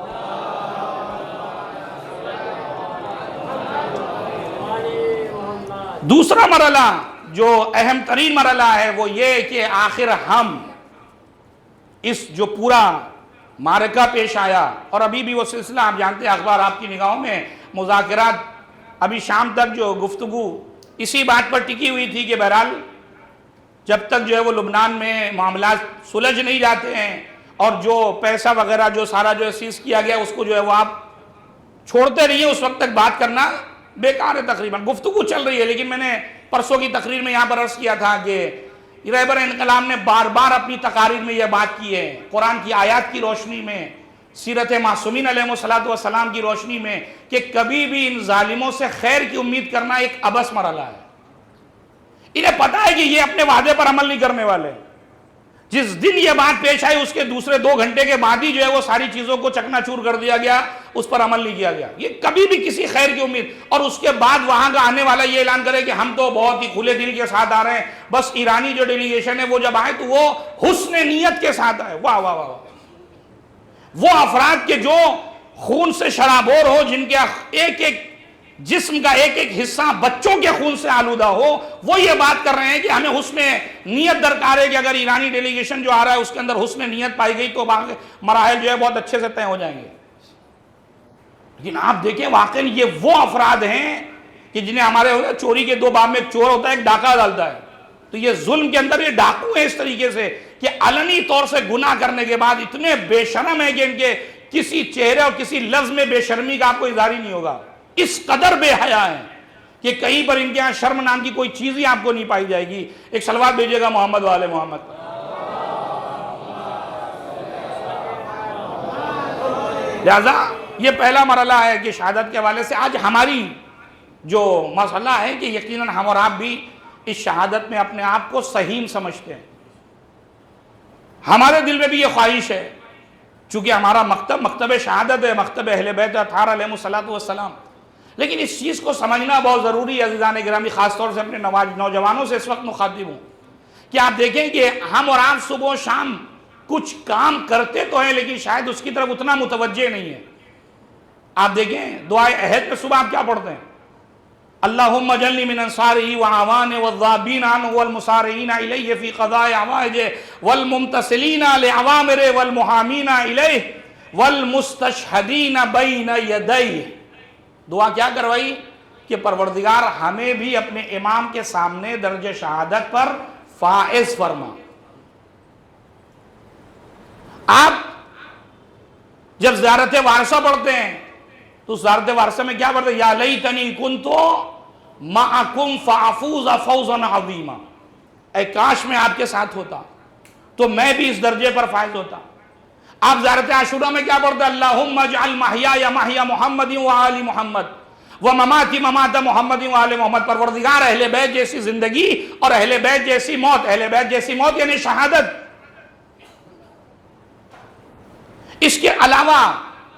دوسرا مرحلہ جو اہم ترین مرحلہ ہے وہ یہ کہ آخر ہم اس جو پورا معرکہ پیش آیا، اور ابھی بھی وہ سلسلہ آپ جانتے ہیں، اخبار آپ کی نگاہوں میں، مذاکرات ابھی شام تک جو گفتگو اسی بات پر ٹکی ہوئی تھی کہ بہرحال جب تک جو ہے وہ لبنان میں معاملات سلجھ نہیں جاتے ہیں اور جو پیسہ وغیرہ جو سارا جو سیز کیا گیا اس کو جو ہے وہ آپ چھوڑتے رہیے، اس وقت تک بات کرنا بیکار ہے. تقریباً گفتگو چل رہی ہے. لیکن میں نے پرسوں کی تقریر میں یہاں پر عرض کیا تھا کہ رہبر انقلاب نے بار بار اپنی تقاریر میں یہ بات کی ہے، قرآن کی آیات کی روشنی میں، سیرت معصومین علیہ السلام کی روشنی میں، کہ کبھی بھی ان ظالموں سے خیر کی امید کرنا ایک عبث مرحلہ ہے. انہیں پتا ہے کہ یہ اپنے وعدے پر عمل نہیں کرنے والے. جس دن یہ بات پیش آئی اس کے دوسرے 2 گھنٹے کے بعد ہی جو ہے وہ ساری چیزوں کو چکنا چور کر دیا گیا، اس پر عمل نہیں کیا گیا. یہ کبھی بھی کسی خیر کی امید، اور اس کے بعد وہاں کا آنے والا یہ اعلان کرے کہ ہم تو بہت ہی کھلے دل کے ساتھ آ رہے ہیں، بس ایرانی جو ڈیلیگیشن ہے وہ جب آئے تو وہ حسن نیت کے ساتھ آئے. واہ واہ واہ. وہ افراد کے جو خون سے شرابور ہو، جن کے ایک ایک جسم کا ایک ایک حصہ بچوں کے خون سے آلودہ ہو، وہ یہ بات کر رہے ہیں کہ ہمیں حسن نیت درکار ہے کہ اگر ایرانی ڈیلیگیشن جو آ رہا ہے اس کے اندر حسن نیت پائی گئی تو مراحل جو ہے بہت اچھے سے طے ہو جائیں گے. لیکن آپ دیکھیں واقعی یہ وہ افراد ہیں کہ جنہیں ہمارے چوری کے 2 باب میں ایک چور ہوتا ہے، ایک ڈاکہ ڈالتا ہے. تو یہ ظلم کے اندر یہ ڈاکو ہیں اس طریقے سے کہ علنی طور سے گناہ کرنے کے بعد اتنے بے شرم ہیں کہ ان کے کسی چہرے اور کسی لفظ میں بے شرمی کا آپ کو اظہار ہی نہیں ہوگا. اس قدر بے حیا ہیں کہ کہیں پر ان کے ہاں شرم نام کی کوئی چیز ہی آپ کو نہیں پائی جائے گی. ایک صلوات بھیجیے گا محمد و آل محمد. لہذا یہ پہلا مرحلہ ہے کہ شہادت کے حوالے سے آج ہماری جو مسئلہ ہے کہ یقیناً ہم اور آپ بھی اس شہادت میں اپنے آپ کو سہیم سمجھتے ہیں. ہمارے دل میں بھی یہ خواہش ہے، چونکہ ہمارا مکتب شہادت ہے، مکتب اہل بیت اطہار علیہ السلام. لیکن اس چیز کو سمجھنا بہت ضروری ہے عزیزان گرامی، خاص طور سے اپنے نوجوانوں سے اس وقت مخاطب ہوں کہ آپ دیکھیں کہ ہم اور آپ صبح و شام کچھ کام کرتے تو ہیں لیکن شاید اس کی طرف اتنا متوجہ نہیں ہے. آپ دیکھیں دعائے عہد میں صبح آپ کیا پڑھتے ہیں؟ اللہم اجعلنی من انصارہ وعوانہ والذابین عنہ والمسارعین الیہ فی قضاء حوائجہ والممتثلین لعوامرہ والمحامین الیہ والمستشہدین بین یدیہ. دعا کیا کروائی کہ کہ پروردگار ہمیں بھی اپنے امام کے سامنے درجہ شہادت پر فائز فرما۔ آپ جب زیارت وارثہ پڑھتے ہیں تو زیارت وارثہ میں کیا پڑھتے ہیں؟ یا لیتنی کنتو معکم فافوز فوزا عظیما، اے کاش میں آپ کے ساتھ ہوتا تو میں بھی اس درجے پر فائز ہوتا۔ آپ زیارت عاشورہ میں کیا پڑھتے ہیں؟ اللہم اجعل محیایا محیا محمد و آل محمد ومماتی ممات محمد و آل محمد، پروردگار اہل بیت جیسی زندگی اور اہل بیت جیسی موت، اہل بیت جیسی موت یعنی شہادت۔ اس کے علاوہ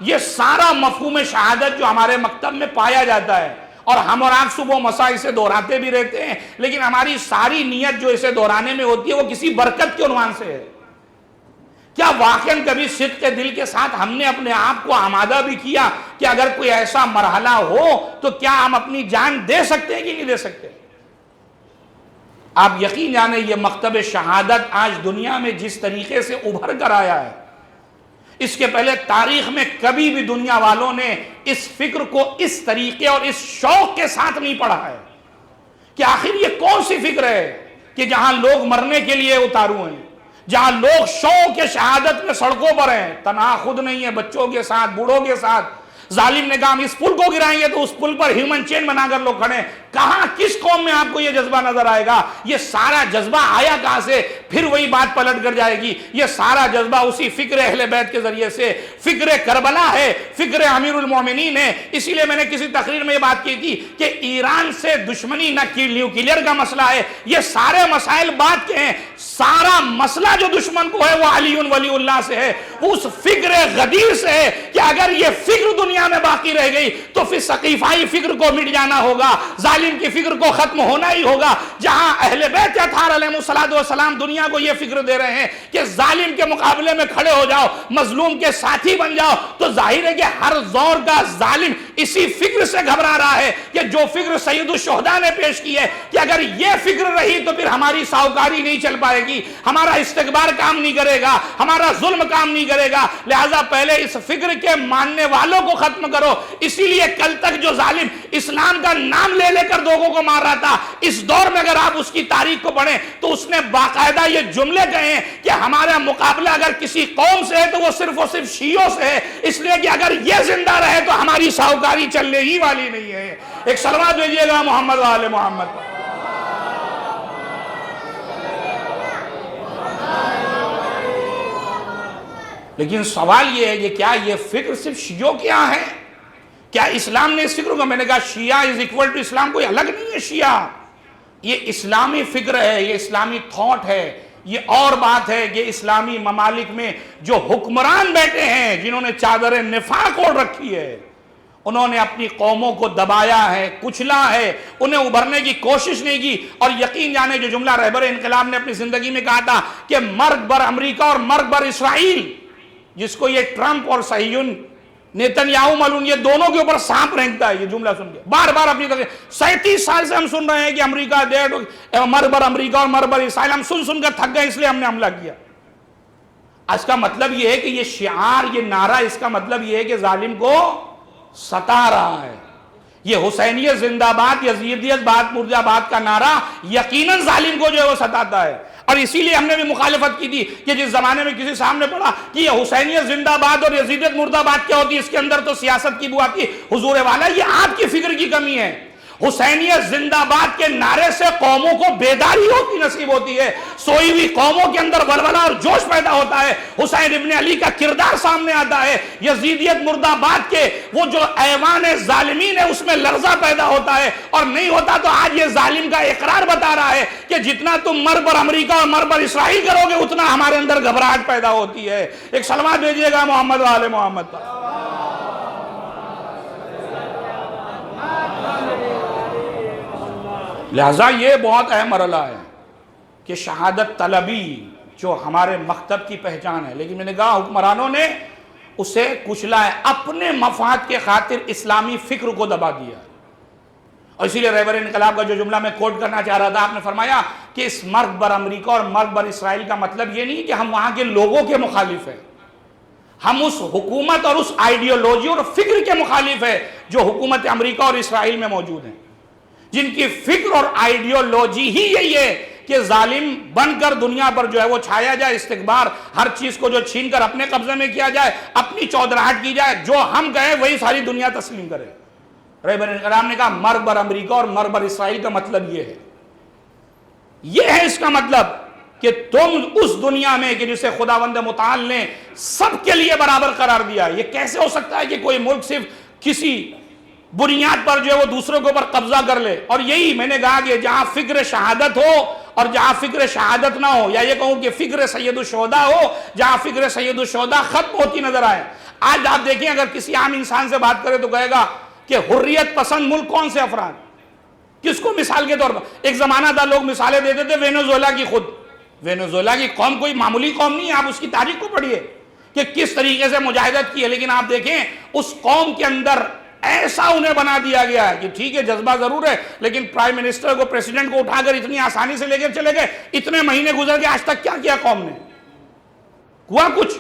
یہ سارا مفہوم شہادت جو ہمارے مکتب میں پایا جاتا ہے، اور ہم اور آپ صبح و مساء اسے دہراتے بھی رہتے ہیں، لیکن ہماری ساری نیت جو اسے دہرانے میں ہوتی ہے وہ کسی برکت کے عنوان سے ہے۔ کیا واقعاً کبھی صدق دل کے ساتھ ہم نے اپنے آپ کو آمادہ بھی کیا کہ اگر کوئی ایسا مرحلہ ہو تو کیا ہم اپنی جان دے سکتے ہیں کہ نہیں دے سکتے؟ آپ یقین جانیں یہ مکتب شہادت آج دنیا میں جس طریقے سے ابھر کر آیا ہے، اس کے پہلے تاریخ میں کبھی بھی دنیا والوں نے اس فکر کو اس طریقے اور اس شوق کے ساتھ نہیں پڑھا ہے کہ آخر یہ کون سی فکر ہے کہ جہاں لوگ مرنے کے لیے اتارو ہیں، جہاں لوگ شوق کے شہادت میں سڑکوں پر ہیں، تنہا خود نہیں ہے، بچوں کے ساتھ، بوڑھوں کے ساتھ۔ ظالم نے کہا ہم اس پل کو گرائیں گے تو اس پل پر ہیومن چین بنا کر لوگ کھڑے ہیں۔ کہاں کس قوم میں آپ کو یہ جذبہ نظر آئے گا؟ یہ سارا جذبہ آیا کہاں سے؟ پھر وہی بات پلٹ کر جائے گی، یہ سارا جذبہ اسی فکر اہل بیت کے ذریعے سے، فکر کربلا ہے، فکر امیر المومنین ہے۔ اسی لیے میں نے کسی تقریر میں یہ بات کی تھی کہ ایران سے دشمنی نہ نیوکلیئر کا مسئلہ ہے، یہ سارے مسائل بات کے ہیں، سارا مسئلہ جو دشمن کو ہے وہ علی ولی اللہ سے ہے، اس فکر غدیر سے ہے کہ اگر یہ فکر دنیا میں باقی رہ گئی تو پھر ثقیفائی فکر کو مٹ جانا ہوگا، ظالم کی فکر کو ختم ہونا ہی ہوگا۔ جہاں اہل بیت اطہار علیہ السلام دنیا کو یہ فکر دے رہے ہیں کہ ظالم کے مقابلے میں کھڑے ہو جاؤ، مظلوم کے ساتھی بن جاؤ، تو ظاہر ہے کہ ہر زور کا ظالم اسی فکر سے گھبرا رہا ہے کہ جو فکر سید الشہداء نے پیش کی ہے کہ اگر یہ فکر رہی تو پھر ہماری ساہوکاری نہیں چل پائے گی، ہمارا استکبار کام نہیں کرے گا، ہمارا ظلم کام نہیں کرے گا، لہٰذا پہلے اس فکر کے ماننے والوں کو ختم کرو۔ اسی لیے کل تک جو ظالم اسلام کا نام لے لے کر لوگوں کو مار رہا تھا، اس دور میں اگر آپ اس کی تاریخ کو پڑھیں تو اس نے باقاعدہ یہ جملے کہے ہیں کہ ہمارا مقابلہ اگر کسی قوم سے ہے تو وہ صرف اور صرف شیعوں سے ہے، اس لیے کہ اگر یہ زندہ رہے تو ہماری ساہوکاری چلنے ہی والی نہیں ہے۔ ایک صلوات بھیجیے گا محمد و آل محمد پر۔ لیکن سوال یہ ہے کہ کیا یہ فکر صرف شیعوں کے یہاں ہے؟ کیا اسلام نے اس فکر کو، میں نے کہا شیعہ از اکول ٹو اسلام، کوئی الگ نہیں ہے شیعہ، یہ اسلامی فکر ہے، یہ اسلامی تھاٹ ہے۔ یہ اور بات ہے کہ اسلامی ممالک میں جو حکمران بیٹھے ہیں جنہوں نے چادر نفاق اوڑھ رکھی ہے، انہوں نے اپنی قوموں کو دبایا ہے، کچلا ہے، انہیں ابھرنے کی کوشش نہیں کی۔ اور یقین جانے جو جملہ رہبر انقلاب نے اپنی زندگی میں کہا تھا کہ مرگ بر امریکہ اور مرگ بر اسرائیل، جس کو یہ ٹرمپ اور صہیون نیتنیاہو ملعون یہ دونوں کے اوپر سانپ رینگتا ہے، یہ جملہ سن کے بار بار اپنی طرح 37 سال سے ہم سن رہے ہیں کہ امریکہ مرگ بر امریکہ اور مرگ بر اسرائیل، ہم سن کر تھک گئے، اس لیے ہم نے حملہ کیا۔ اس کا مطلب یہ ہے کہ یہ شعار، یہ نعرہ، اس کا مطلب یہ ہے کہ ظالم کو ستا رہا ہے۔ یہ حسینیت زندہ باد، یزیدیت باد مردہ باد کا نعرہ یقیناً ظالم کو جو ہے وہ ستاتا ہے۔ اور اسی لیے ہم نے بھی مخالفت کی تھی کہ جس زمانے میں کسی سامنے پڑھا کہ یہ حسینیت زندہ باد اور یزیدیت مردہ باد کیا ہوتی ہے، اس کے اندر تو سیاست کی بو آتی ہے، حضور والا یہ آپ کی فکر کی کمی ہے۔ حسینیت زندہ باد کے نعرے سے قوموں کو بیداری ہوتی نصیب ہوتی ہے، سوئی ہوئی قوموں کے اندر ولولہ اور جوش پیدا ہوتا ہے، حسین ابن علی کا کردار سامنے آتا ہے۔ یزیدیت مردہ باد کے وہ جو ایوان ظالمین ہے اس میں لرزہ پیدا ہوتا ہے، اور نہیں ہوتا تو آج یہ ظالم کا اقرار بتا رہا ہے کہ جتنا تم مرگ بر امریکہ اور مرگ بر اسرائیل کرو گے اتنا ہمارے اندر گھبراہٹ پیدا ہوتی ہے۔ ایک صلوات بھیجیے گا محمد و آل محمد پر۔ لہٰذا یہ بہت اہم مرحلہ ہے کہ شہادت طلبی جو ہمارے مکتب کی پہچان ہے، لیکن میں نے کہا حکمرانوں نے اسے کچلا ہے، اپنے مفاد کے خاطر اسلامی فکر کو دبا دیا ہے۔ اور اسی لیے رہبر انقلاب کا جو جملہ میں کوٹ کرنا چاہ رہا تھا، آپ نے فرمایا کہ اس مرگ بر امریکہ اور مرگ بر اسرائیل کا مطلب یہ نہیں کہ ہم وہاں کے لوگوں کے مخالف ہیں، ہم اس حکومت اور اس آئیڈیالوجی اور فکر کے مخالف ہیں جو حکومت امریکہ اور اسرائیل میں موجود ہیں۔ جن کی فکر اور آئیڈیولوجی ہی یہی ہے کہ ظالم بن کر دنیا پر جو ہے وہ چھایا جائے، استکبار، ہر چیز کو جو چھین کر اپنے قبضے میں کیا جائے، اپنی چودراہٹ کی جائے، جو ہم کہیں وہی ساری دنیا تسلیم کرے۔ رہبر انقلاب نے کہا مر بر امریکہ اور مر بر اسرائیل کا مطلب یہ ہے، یہ ہے اس کا مطلب کہ تم اس دنیا میں کہ جسے خداوند متعال نے سب کے لیے برابر قرار دیا۔ یہ کیسے ہو سکتا ہے کہ کوئی ملک صرف کسی بنیاد پر جو ہے وہ دوسروں کے اوپر قبضہ کر لے؟ اور یہی میں نے کہا کہ جہاں فکر شہادت ہو اور جہاں فکر شہادت نہ ہو، یا یہ کہوں کہ فکر سید الشہداء ہو جہاں فکر سید الشہداء ختم ہوتی نظر آئے۔ آج آپ دیکھیں اگر کسی عام انسان سے بات کرے تو کہے گا کہ حریت پسند ملک کون سے افراد، کس کو مثال کے طور پر؟ ایک زمانہ تھا لوگ مثالیں دیتے تھے وینزویلا کی، خود وینزویلا کی قوم کوئی معمولی قوم نہیں ہے، آپ اس کی تاریخ کو پڑھیے کہ کس طریقے سے مجاہدت کی ہے، لیکن آپ دیکھیں اس قوم کے اندر ایسا انہیں بنا دیا گیا ہے کہ ٹھیک ہے جذبہ ضرور ہے، لیکن پرائم منسٹر کو، پریسیڈنٹ کو اٹھا کر اتنی آسانی سے لے کر چلے گئے، اتنے مہینے گزر گئے، آج تک کیا کیا قوم نے؟ ہوا کچھ؟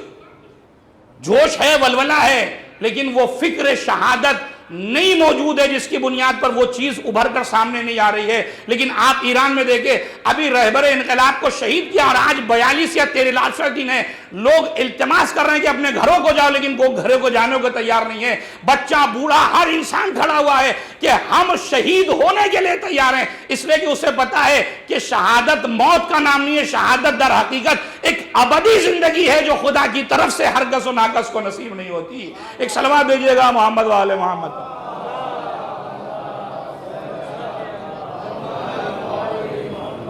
جوش ہے، ولولہ ہے، لیکن وہ فکر شہادت نہیں موجود ہے جس کی بنیاد پر وہ چیز ابھر کر سامنے نہیں آ رہی ہے۔ لیکن آپ ایران میں دیکھیں، ابھی رہبر انقلاب کو شہید کیا اور آج 42 یا 43 دن ہے، لوگ التماس کر رہے ہیں کہ اپنے گھروں کو جاؤ، لیکن وہ گھروں کو جانے کو تیار نہیں ہے۔ بچہ، بوڑھا، ہر انسان کھڑا ہوا ہے کہ ہم شہید ہونے کے لیے تیار ہیں، اس لیے کہ اسے پتا ہے کہ شہادت موت کا نام نہیں ہے، شہادت در حقیقت ایک ابدی زندگی ہے جو خدا کی طرف سے ہرگز و ناقص کو نصیب نہیں ہوتی۔ ایک صلوات بھیجیے گا محمد و آل محمد۔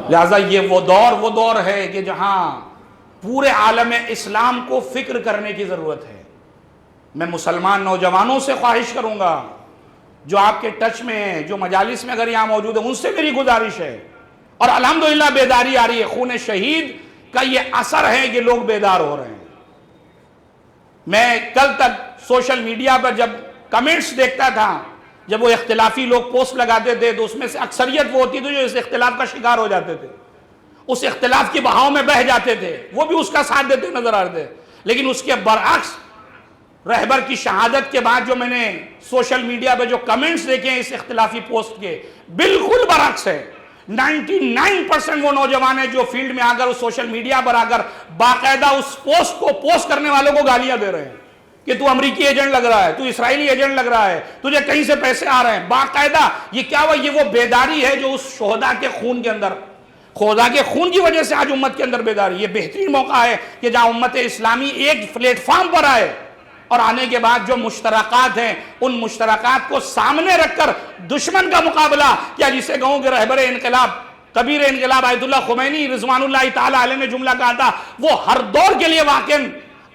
لہذا یہ وہ دور ہے کہ جہاں پورے عالم اسلام کو فکر کرنے کی ضرورت ہے۔ میں مسلمان نوجوانوں سے خواہش کروں گا جو آپ کے ٹچ میں ہیں، جو مجالس میں اگر یہاں موجود ہیں، ان سے میری گزارش ہے، اور الحمدللہ بیداری آ رہی ہے، خون شہید کا یہ اثر ہے کہ لوگ بیدار ہو رہے ہیں۔ میں کل تک سوشل میڈیا پر جب کمنٹس دیکھتا تھا، جب وہ اختلافی لوگ پوسٹ لگاتے تھے تو اس میں سے اکثریت وہ ہوتی تھی جو اس اختلاف کا شکار ہو جاتے تھے، اس اختلاف کی بہاؤ میں بہہ جاتے تھے، وہ بھی اس کا ساتھ دیتے نظر آتے تھے۔ لیکن اس کے برعکس رہبر کی شہادت کے بعد جو میں نے سوشل میڈیا پہ جو کمنٹس دیکھے ہیں اس اختلافی پوسٹ کے، بالکل برعکس ہے۔ 99% وہ نوجوان ہیں جو فیلڈ میں آ کر اس سوشل میڈیا پر آ کر باقاعدہ اس پوسٹ کو پوسٹ کرنے والوں کو گالیاں دے رہے ہیں کہ تو امریکی ایجنٹ لگ رہا ہے، تو اسرائیلی ایجنٹ لگ رہا ہے، تجھے کہیں سے پیسے آ رہے ہیں، باقاعدہ۔ یہ کیا ہوا؟ یہ وہ بیداری ہے جو اس شہداء کے خون کے اندر، خدا کے خون کی وجہ سے آج امت کے اندر بیداری۔ یہ بہترین موقع ہے کہ جہاں امت اسلامی ایک پلیٹ فارم پر آئے، اور آنے کے بعد جو مشترکات ہیں ان مشترکات کو سامنے رکھ کر دشمن کا مقابلہ کیا، جسے کہوں کہ رہبر انقلاب، کبیر انقلاب آیت اللہ خمینی رضوان اللہ تعالی علیہ نے جملہ کہا تھا، وہ ہر دور کے لیے واقع،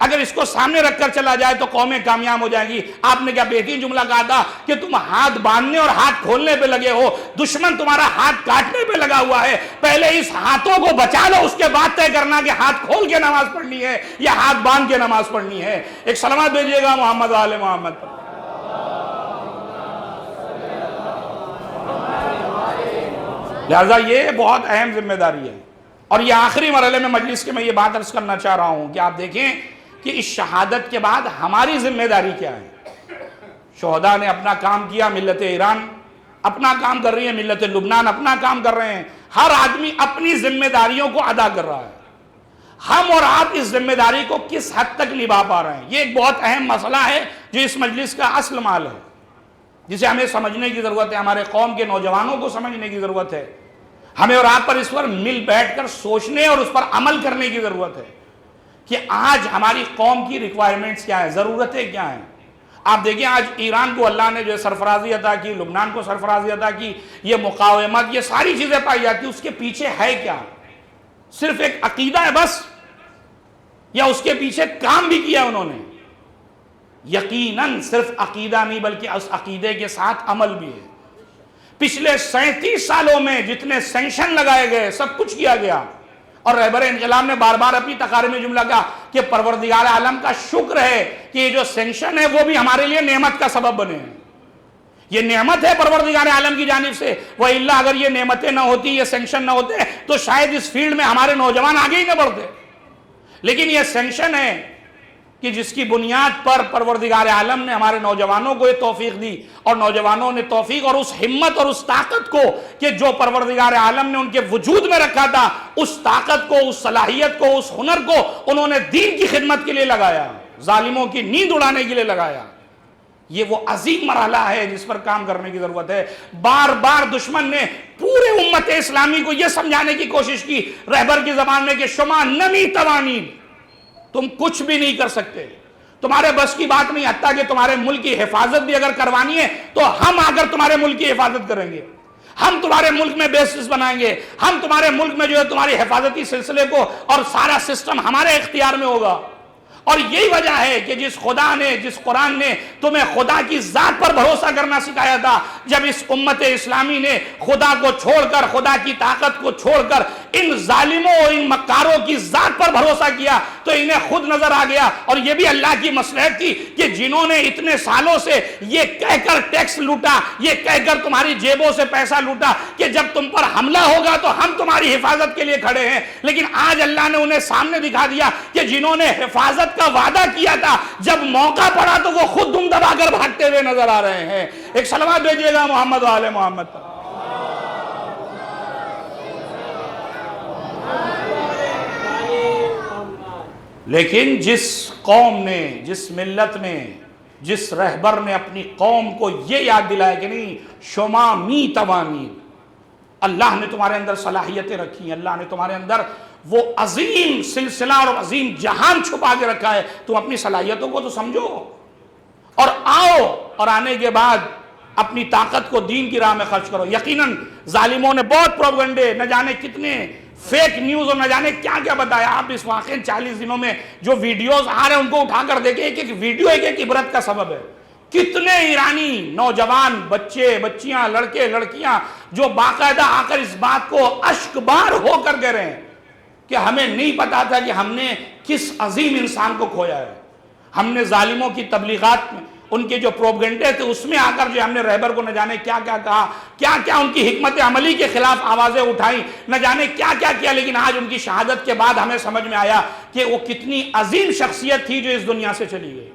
اگر اس کو سامنے رکھ کر چلا جائے تو قومیں کامیاب ہو جائیں گی۔ آپ نے کیا بہترین جملہ کہا تھا کہ تم ہاتھ باندھنے اور ہاتھ کھولنے پہ لگے ہو، دشمن تمہارا ہاتھ کاٹنے پہ لگا ہوا ہے، پہلے اس ہاتھوں کو بچا لو، اس کے بعد طے کرنا کہ ہاتھ کھول کے نماز پڑھنی ہے یا ہاتھ باندھ کے نماز پڑھنی ہے۔ ایک صلوات بھیجیے گا محمد آل محمد۔ لہذا یہ بہت اہم ذمہ داری ہے، اور یہ آخری مرحلے میں مجلس کے میں یہ بات عرض کرنا چاہ رہا ہوں کہ آپ دیکھیں کہ اس شہادت کے بعد ہماری ذمہ داری کیا ہے۔ شہداء نے اپنا کام کیا، ملت ایران اپنا کام کر رہی ہے، ملت لبنان اپنا کام کر رہے ہیں، ہر آدمی اپنی ذمہ داریوں کو ادا کر رہا ہے۔ ہم اور آپ اس ذمہ داری کو کس حد تک نبھا پا رہے ہیں، یہ ایک بہت اہم مسئلہ ہے جو اس مجلس کا اصل مال ہے، جسے ہمیں سمجھنے کی ضرورت ہے، ہمارے قوم کے نوجوانوں کو سمجھنے کی ضرورت ہے، ہمیں اور آپ پر اس پر مل بیٹھ کر سوچنے اور اس پر عمل کرنے کی ضرورت ہے کہ آج ہماری قوم کی ریکوائرمنٹس کیا ہیں، ضرورتیں کیا ہیں۔ آپ دیکھیں آج ایران کو اللہ نے جو سرفرازی عطا کی، لبنان کو سرفرازی عطا کی، یہ مقاومت، یہ ساری چیزیں پائی جاتی ہیں، اس کے پیچھے ہے کیا؟ صرف ایک عقیدہ ہے بس، یا اس کے پیچھے کام بھی کیا انہوں نے؟ یقیناً صرف عقیدہ نہیں بلکہ اس عقیدے کے ساتھ عمل بھی ہے۔ پچھلے 37 سالوں میں جتنے سینکشن لگائے گئے سب کچھ کیا گیا، اور رہبر انقلاب نے بار بار اپنی تقاریر میں جملہ کہا کہ پروردگار عالم کا شکر ہے کہ یہ جو سینکشن ہے وہ بھی ہمارے لیے نعمت کا سبب بنے ہیں، یہ نعمت ہے پروردگار عالم کی جانب سے، وَإِلَّا اگر یہ نعمتیں نہ ہوتی، یہ سینکشن نہ ہوتے تو شاید اس فیلڈ میں ہمارے نوجوان آگے ہی نہ بڑھتے۔ لیکن یہ سینکشن ہے کہ جس کی بنیاد پر پروردگار عالم نے ہمارے نوجوانوں کو یہ توفیق دی، اور نوجوانوں نے توفیق اور اس ہمت اور اس طاقت کو کہ جو پروردگار عالم نے ان کے وجود میں رکھا تھا، اس طاقت کو، اس صلاحیت کو، اس ہنر کو انہوں نے دین کی خدمت کے لیے لگایا، ظالموں کی نیند اڑانے کے لیے لگایا۔ یہ وہ عظیم مرحلہ ہے جس پر کام کرنے کی ضرورت ہے۔ بار بار دشمن نے پورے امت اسلامی کو یہ سمجھانے کی کوشش کی رہبر کی زبان میں کہ شما نمی توانید، تم کچھ بھی نہیں کر سکتے، تمہارے بس کی بات نہیں، حتیٰ کہ تمہارے ملک کی حفاظت بھی اگر کروانی ہے تو ہم آ کر تمہارے ملک کی حفاظت کریں گے، ہم تمہارے ملک میں بیسز بنائیں گے، ہم تمہارے ملک میں جو ہے تمہاری حفاظتی سلسلے کو اور سارا سسٹم ہمارے اختیار میں ہوگا۔ اور یہی وجہ ہے کہ جس خدا نے، جس قرآن نے تمہیں خدا کی ذات پر بھروسہ کرنا سکھایا تھا، جب اس امت اسلامی نے خدا کو چھوڑ کر، خدا کی طاقت کو چھوڑ کر ان ظالموں اور ان مکاروں کی ذات پر بھروسہ کیا تو انہیں خود نظر آ گیا، اور یہ بھی اللہ کی مصلحت تھی کہ جنہوں نے اتنے سالوں سے یہ کہہ کر ٹیکس لوٹا، یہ کہہ کر تمہاری جیبوں سے پیسہ لوٹا کہ جب تم پر حملہ ہوگا تو ہم تمہاری حفاظت کے لیے کھڑے ہیں، لیکن آج اللہ نے انہیں سامنے دکھا دیا کہ جنہوں نے حفاظت کا وعدہ کیا تھا، جب موقع پڑا تو وہ خود دم دبا کر بھاگتے ہوئے نظر آ رہے ہیں۔ ایک صلوات بھیجیے گا محمد و آل محمد پر۔ لیکن جس قوم نے، جس ملت نے، جس رہبر نے اپنی قوم کو یہ یاد دلایا کہ نہیں شما می توانید، اللہ نے تمہارے اندر صلاحیتیں رکھی ہیں، اللہ نے تمہارے اندر وہ عظیم سلسلہ اور عظیم جہان چھپا کے رکھا ہے، تم اپنی صلاحیتوں کو تو سمجھو اور آؤ، اور آنے کے بعد اپنی طاقت کو دین کی راہ میں خرچ کرو۔ یقیناً ظالموں نے بہت پروپیگنڈے، نہ جانے کتنے فیک نیوز اور نہ جانے کیا کیا بتایا۔ آپ اس واقعے 40 دنوں میں جو ویڈیوز آ رہے ہیں ان کو اٹھا کر دیکھیں، ایک ایک ویڈیو ایک ایک عبرت کا سبب ہے۔ کتنے ایرانی نوجوان، بچے، بچیاں، لڑکے، لڑکیاں جو باقاعدہ آ کر اس بات کو اشک بار ہو کر کہہ رہے ہیں کہ ہمیں نہیں پتا تھا کہ ہم نے کس عظیم انسان کو کھویا ہے، ہم نے ظالموں کی تبلیغات میں، ان کے جو پروپیگنڈے تھے اس میں آ کر جو ہم نے رہبر کو نہ جانے کیا کیا کہا، کیا کیا ان کی حکمت عملی کے خلاف آوازیں اٹھائیں، نہ جانے کیا کیا کیا، لیکن آج ان کی شہادت کے بعد ہمیں سمجھ میں آیا کہ وہ کتنی عظیم شخصیت تھی جو اس دنیا سے چلی گئی۔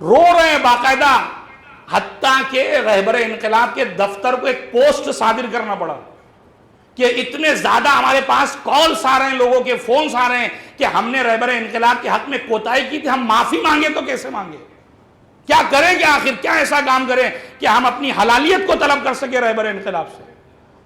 رو رہے ہیں باقاعدہ، حتیٰ کہ رہبر انقلاب کے دفتر کو ایک پوسٹ صادر کرنا پڑا کہ اتنے زیادہ ہمارے پاس کالز آ رہے ہیں، لوگوں کے فونز آ رہے ہیں کہ ہم نے رہبر انقلاب کے حق میں کوتاہی کی تھی، ہم معافی مانگے تو کیسے مانگے، کیا کریں کہ آخر کیا ایسا کام کریں کہ ہم اپنی حلالیت کو طلب کر سکے رہبر انقلاب سے۔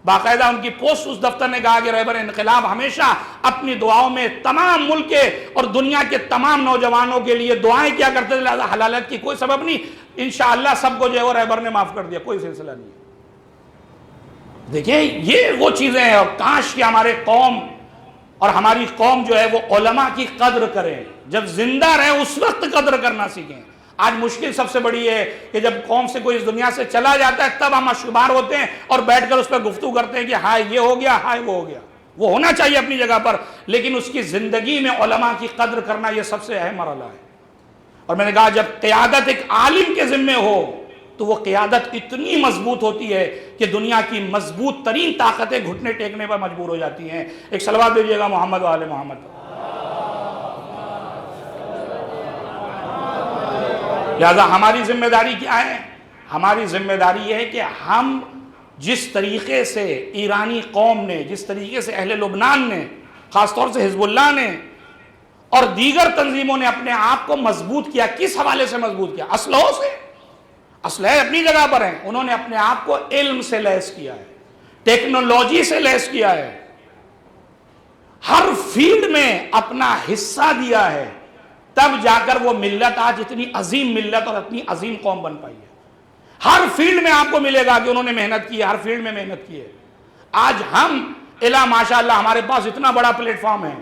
باقاعدہ ان کی پوسٹ اس دفتر نے کہا کہ رہبر انقلاب ہمیشہ اپنی دعاؤں میں تمام ملک کے اور دنیا کے تمام نوجوانوں کے لیے دعائیں کیا کرتے تھے، لہذا حلالت کی کوئی سبب نہیں، انشاءاللہ سب کو جو ہے وہ رہبر نے معاف کر دیا، کوئی سلسلہ نہیں ہے۔ دیکھیں یہ وہ چیزیں ہیں، اور کاش کہ ہمارے قوم اور ہماری قوم جو ہے وہ علماء کی قدر کریں، جب زندہ رہیں اس وقت قدر کرنا سیکھیں۔ آج مشکل سب سے بڑی ہے کہ جب قوم سے کوئی اس دنیا سے چلا جاتا ہے تب ہم اشکبار ہوتے ہیں اور بیٹھ کر اس پہ گفتگو کرتے ہیں کہ ہائے یہ ہو گیا، ہائے وہ ہو گیا۔ وہ ہونا چاہیے اپنی جگہ پر، لیکن اس کی زندگی میں علماء کی قدر کرنا یہ سب سے اہم مرحلہ ہے۔ اور میں نے کہا جب قیادت ایک عالم کے ذمہ ہو تو وہ قیادت اتنی مضبوط ہوتی ہے کہ دنیا کی مضبوط ترین طاقتیں گھٹنے ٹیکنے پر مجبور ہو جاتی ہیں۔ ایک صلوات دیجیے گا محمد و آل محمد۔ لہذا ہماری ذمہ داری کیا ہے؟ ہماری ذمہ داری یہ ہے کہ ہم جس طریقے سے ایرانی قوم نے، جس طریقے سے اہل لبنان نے، خاص طور سے حزب اللہ نے اور دیگر تنظیموں نے اپنے آپ کو مضبوط کیا، کس حوالے سے مضبوط کیا؟ اسلحوں سے، اسلحے اپنی جگہ پر ہیں، انہوں نے اپنے آپ کو علم سے لیس کیا ہے، ٹیکنالوجی سے لیس کیا ہے، ہر فیلڈ میں اپنا حصہ دیا ہے، تب جا کر وہ ملت آج اتنی عظیم ملت اور اتنی عظیم قوم بن پائی ہے۔ ہر فیلڈ میں آپ کو ملے گا کہ انہوں نے محنت کی ہے، ہر فیلڈ میں محنت کی ہے۔ آج ہم الا ماشاءاللہ ہمارے پاس اتنا بڑا پلیٹ فارم ہے،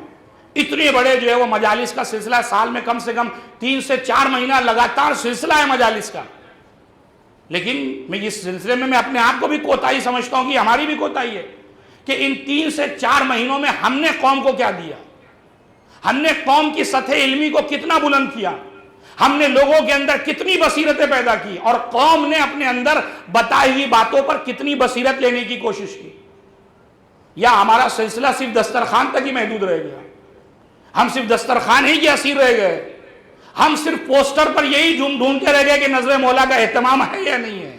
اتنے بڑے جو ہے وہ مجالس کا سلسلہ، سال میں کم سے کم 3 سے 4 مہینہ لگاتار سلسلہ ہے مجالس کا، لیکن میں اس سلسلے میں اپنے آپ کو بھی کوتاہی سمجھتا ہوں کہ ہماری بھی کوتاہی ہے کہ ان 3 سے 4 مہینوں میں ہم نے قوم کو کیا دیا، ہم نے قوم کی سطح علمی کو کتنا بلند کیا، ہم نے لوگوں کے اندر کتنی بصیرتیں پیدا کی، اور قوم نے اپنے اندر بتائی ہوئی باتوں پر کتنی بصیرت لینے کی کوشش کی، یا ہمارا سلسلہ صرف دسترخوان تک ہی محدود رہ گیا، ہم صرف دسترخوان ہی کے اسیر رہ گئے، ہم صرف پوسٹر پر یہی ڈھونڈتے رہ گئے کہ نظر مولا کا اہتمام ہے یا نہیں ہے.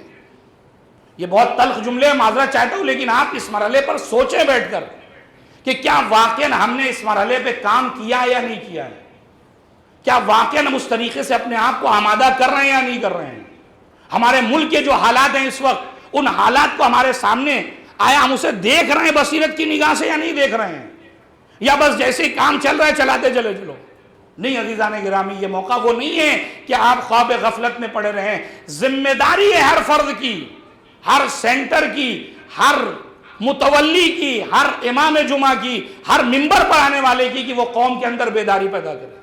یہ بہت تلخ جملے ہیں، معذرت چاہتا ہوں، لیکن آپ اس مرحلے پر سوچیں بیٹھ کر کہ کیا واقعاً ہم نے اس مرحلے پہ کام کیا یا نہیں کیا ہے. کیا واقعاً ہم اس طریقے سے اپنے آپ کو آمادہ کر رہے ہیں یا نہیں کر رہے ہیں. ہمارے ملک کے جو حالات ہیں اس وقت، ان حالات کو ہمارے سامنے آیا ہم اسے دیکھ رہے ہیں بصیرت کی نگاہ سے یا نہیں دیکھ رہے ہیں، یا بس جیسے ہی کام چل رہا ہے چلاتے چلے چلو. نہیں عزیزان گرامی، یہ موقع وہ نہیں ہے کہ آپ خواب غفلت میں پڑے رہیں. ذمہ داری ہے ہر فرد کی، ہر سینٹر کی، ہر متولی کی، ہر امام جمعہ کی، ہر منبر پر آنے والے کی، کہ وہ قوم کے اندر بیداری پیدا کرے.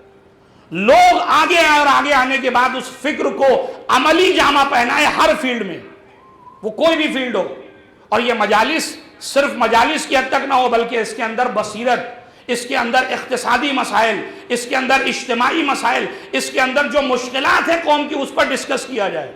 لوگ آگے آئے اور آگے آنے کے بعد اس فکر کو عملی جامہ پہنائے ہر فیلڈ میں، وہ کوئی بھی فیلڈ ہو. اور یہ مجالس صرف مجالس کی حد تک نہ ہو، بلکہ اس کے اندر بصیرت، اس کے اندر اقتصادی مسائل، اس کے اندر اجتماعی مسائل، اس کے اندر جو مشکلات ہیں قوم کی، اس پر ڈسکس کیا جائے.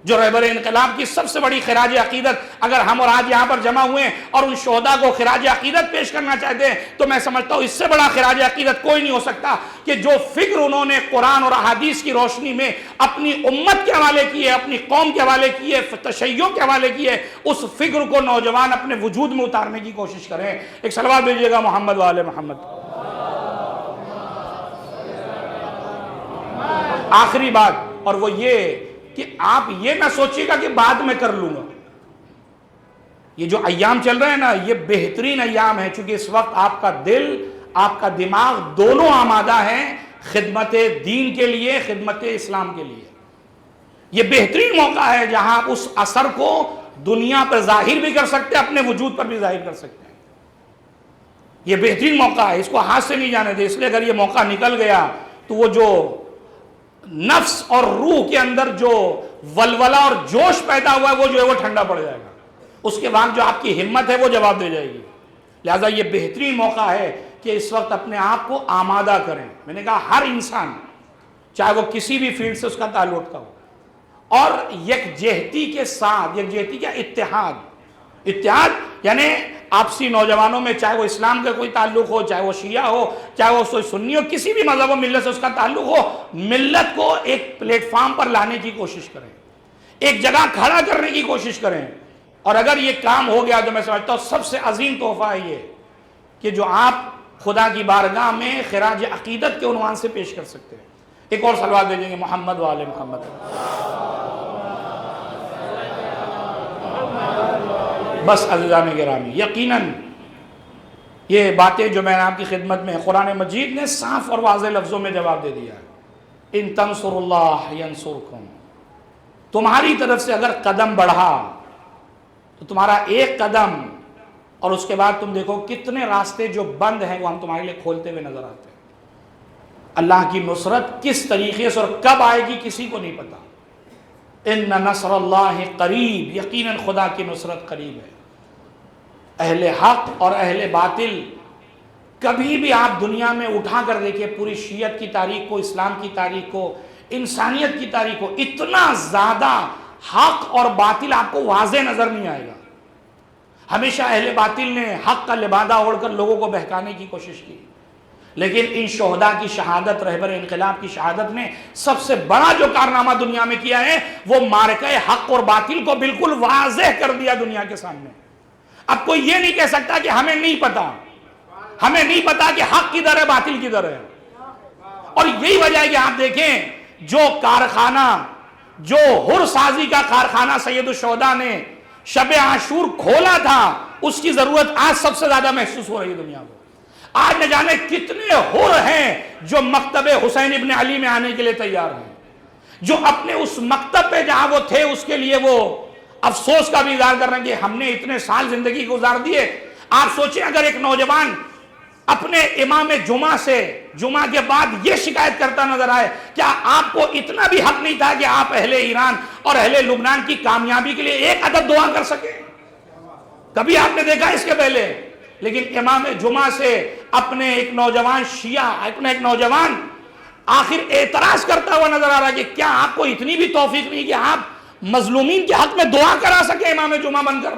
جو رہبر انقلاب کی سب سے بڑی خراج عقیدت اگر ہم اور آج یہاں پر جمع ہوئے ہیں اور ان شہداء کو خراج عقیدت پیش کرنا چاہتے ہیں، تو میں سمجھتا ہوں اس سے بڑا خراج عقیدت کوئی نہیں ہو سکتا کہ جو فکر انہوں نے قرآن اور احادیث کی روشنی میں اپنی امت کے حوالے کی ہے، اپنی قوم کے حوالے کی ہے، تشیع کے حوالے کی ہے، اس فکر کو نوجوان اپنے وجود میں اتارنے کی کوشش کریں. ایک صلوات بھیجیے گا محمد و آل محمد. آخری بات، اور وہ یہ کہ آپ یہ نہ سوچیے گا کہ بعد میں کر لوں گا. یہ جو ایام چل رہے ہیں نا، یہ بہترین ایام ہے، چونکہ اس وقت آپ کا دل، آپ کا دماغ دونوں آمادہ ہیں خدمت دین کے لیے، خدمت اسلام کے لیے. یہ بہترین موقع ہے جہاں آپ اس اثر کو دنیا پر ظاہر بھی کر سکتے ہیں، اپنے وجود پر بھی ظاہر کر سکتے ہیں. یہ بہترین موقع ہے، اس کو ہاتھ سے نہیں جانے دے. اس لیے اگر یہ موقع نکل گیا تو وہ جو نفس اور روح کے اندر جو ولولہ اور جوش پیدا ہوا ہے، وہ جو ہے وہ ٹھنڈا پڑ جائے گا. اس کے بعد جو آپ کی ہمت ہے وہ جواب دے جائے گی. لہٰذا یہ بہترین موقع ہے کہ اس وقت اپنے آپ کو آمادہ کریں. میں نے کہا ہر انسان، چاہے وہ کسی بھی فیلڈ سے اس کا تعلق کا ہو، اور یکجہتی کے ساتھ، یکجہتی کیا، اتحاد یعنی آپسی نوجوانوں میں، چاہے وہ اسلام کا کوئی تعلق ہو، چاہے وہ شیعہ ہو، چاہے وہ سنی ہو، کسی بھی مذہب و ملت سے اس کا تعلق ہو، ملت کو ایک پلیٹ فارم پر لانے کی کوشش کریں، ایک جگہ کھڑا کرنے کی کوشش کریں. اور اگر یہ کام ہو گیا تو میں سمجھتا ہوں سب سے عظیم تحفہ ہے یہ کہ جو آپ خدا کی بارگاہ میں خراج عقیدت کے عنوان سے پیش کر سکتے ہیں. ایک اور صلوات بھیجیں گے محمد و آل محمد. بس عزیزان گرامی، یقیناً یہ باتیں جو میں نے آپ کی خدمت میں، قرآن مجید نے صاف اور واضح لفظوں میں جواب دے دیا ہے. ان تنصر اللہ ینصرکم. تمہاری طرف سے اگر قدم بڑھا تو تمہارا ایک قدم، اور اس کے بعد تم دیکھو کتنے راستے جو بند ہیں وہ ہم تمہارے لیے کھولتے ہوئے نظر آتے ہیں. اللہ کی نصرت کس طریقے سے اور کب آئے گی کسی کو نہیں پتا. ان نصر اللہ قریب، یقیناً خدا کی نصرت قریب ہے. اہل حق اور اہل باطل، کبھی بھی آپ دنیا میں اٹھا کر دیکھیں پوری شیعت کی تاریخ کو، اسلام کی تاریخ کو، انسانیت کی تاریخ کو، اتنا زیادہ حق اور باطل آپ کو واضح نظر نہیں آئے گا. ہمیشہ اہل باطل نے حق کا لبادہ اوڑھ کر لوگوں کو بہکانے کی کوشش کی، لیکن ان شہداء کی شہادت، رہبر انقلاب کی شہادت نے سب سے بڑا جو کارنامہ دنیا میں کیا ہے وہ معرکہ حق اور باطل کو بالکل واضح کر دیا دنیا کے سامنے. اب کوئی یہ نہیں کہہ سکتا کہ ہمیں نہیں پتا، ہمیں نہیں پتا کہ حق کدھر ہے باطل کدھر ہے. اور یہی وجہ ہے کہ آپ دیکھیں جو کارخانہ، جو حر سازی کا کارخانہ سید الشہداء نے شب عاشور کھولا تھا، اس کی ضرورت آج سب سے زیادہ محسوس ہو رہی ہے دنیا کو. آج نہ جانے کتنے حر ہیں جو مکتب حسین ابن علی میں آنے کے لیے تیار ہیں، جو اپنے اس مکتب پہ جہاں وہ تھے اس کے لیے وہ افسوس کا بھی اظہار کر رہے ہیں کہ ہم نے اتنے سال زندگی گزار دیے. آپ سوچیں اگر ایک نوجوان اپنے امام جمعہ سے جمعہ کے بعد یہ شکایت کرتا نظر آئے، کیا آپ کو اتنا بھی حق نہیں تھا کہ آپ اہل ایران اور اہل لبنان کی کامیابی کے لیے ایک عدد دعا کر سکیں؟ کبھی آپ نے دیکھا اس کے پہلے؟ لیکن امام جمعہ سے اپنے ایک نوجوان شیعہ، اپنے ایک نوجوان آخر اعتراض کرتا ہوا نظر آ رہا ہے کہ کیا آپ کو اتنی بھی توفیق نہیں کہ آپ مظلومین کے حق میں دعا کرا سکیں امام جمعہ بن کر؟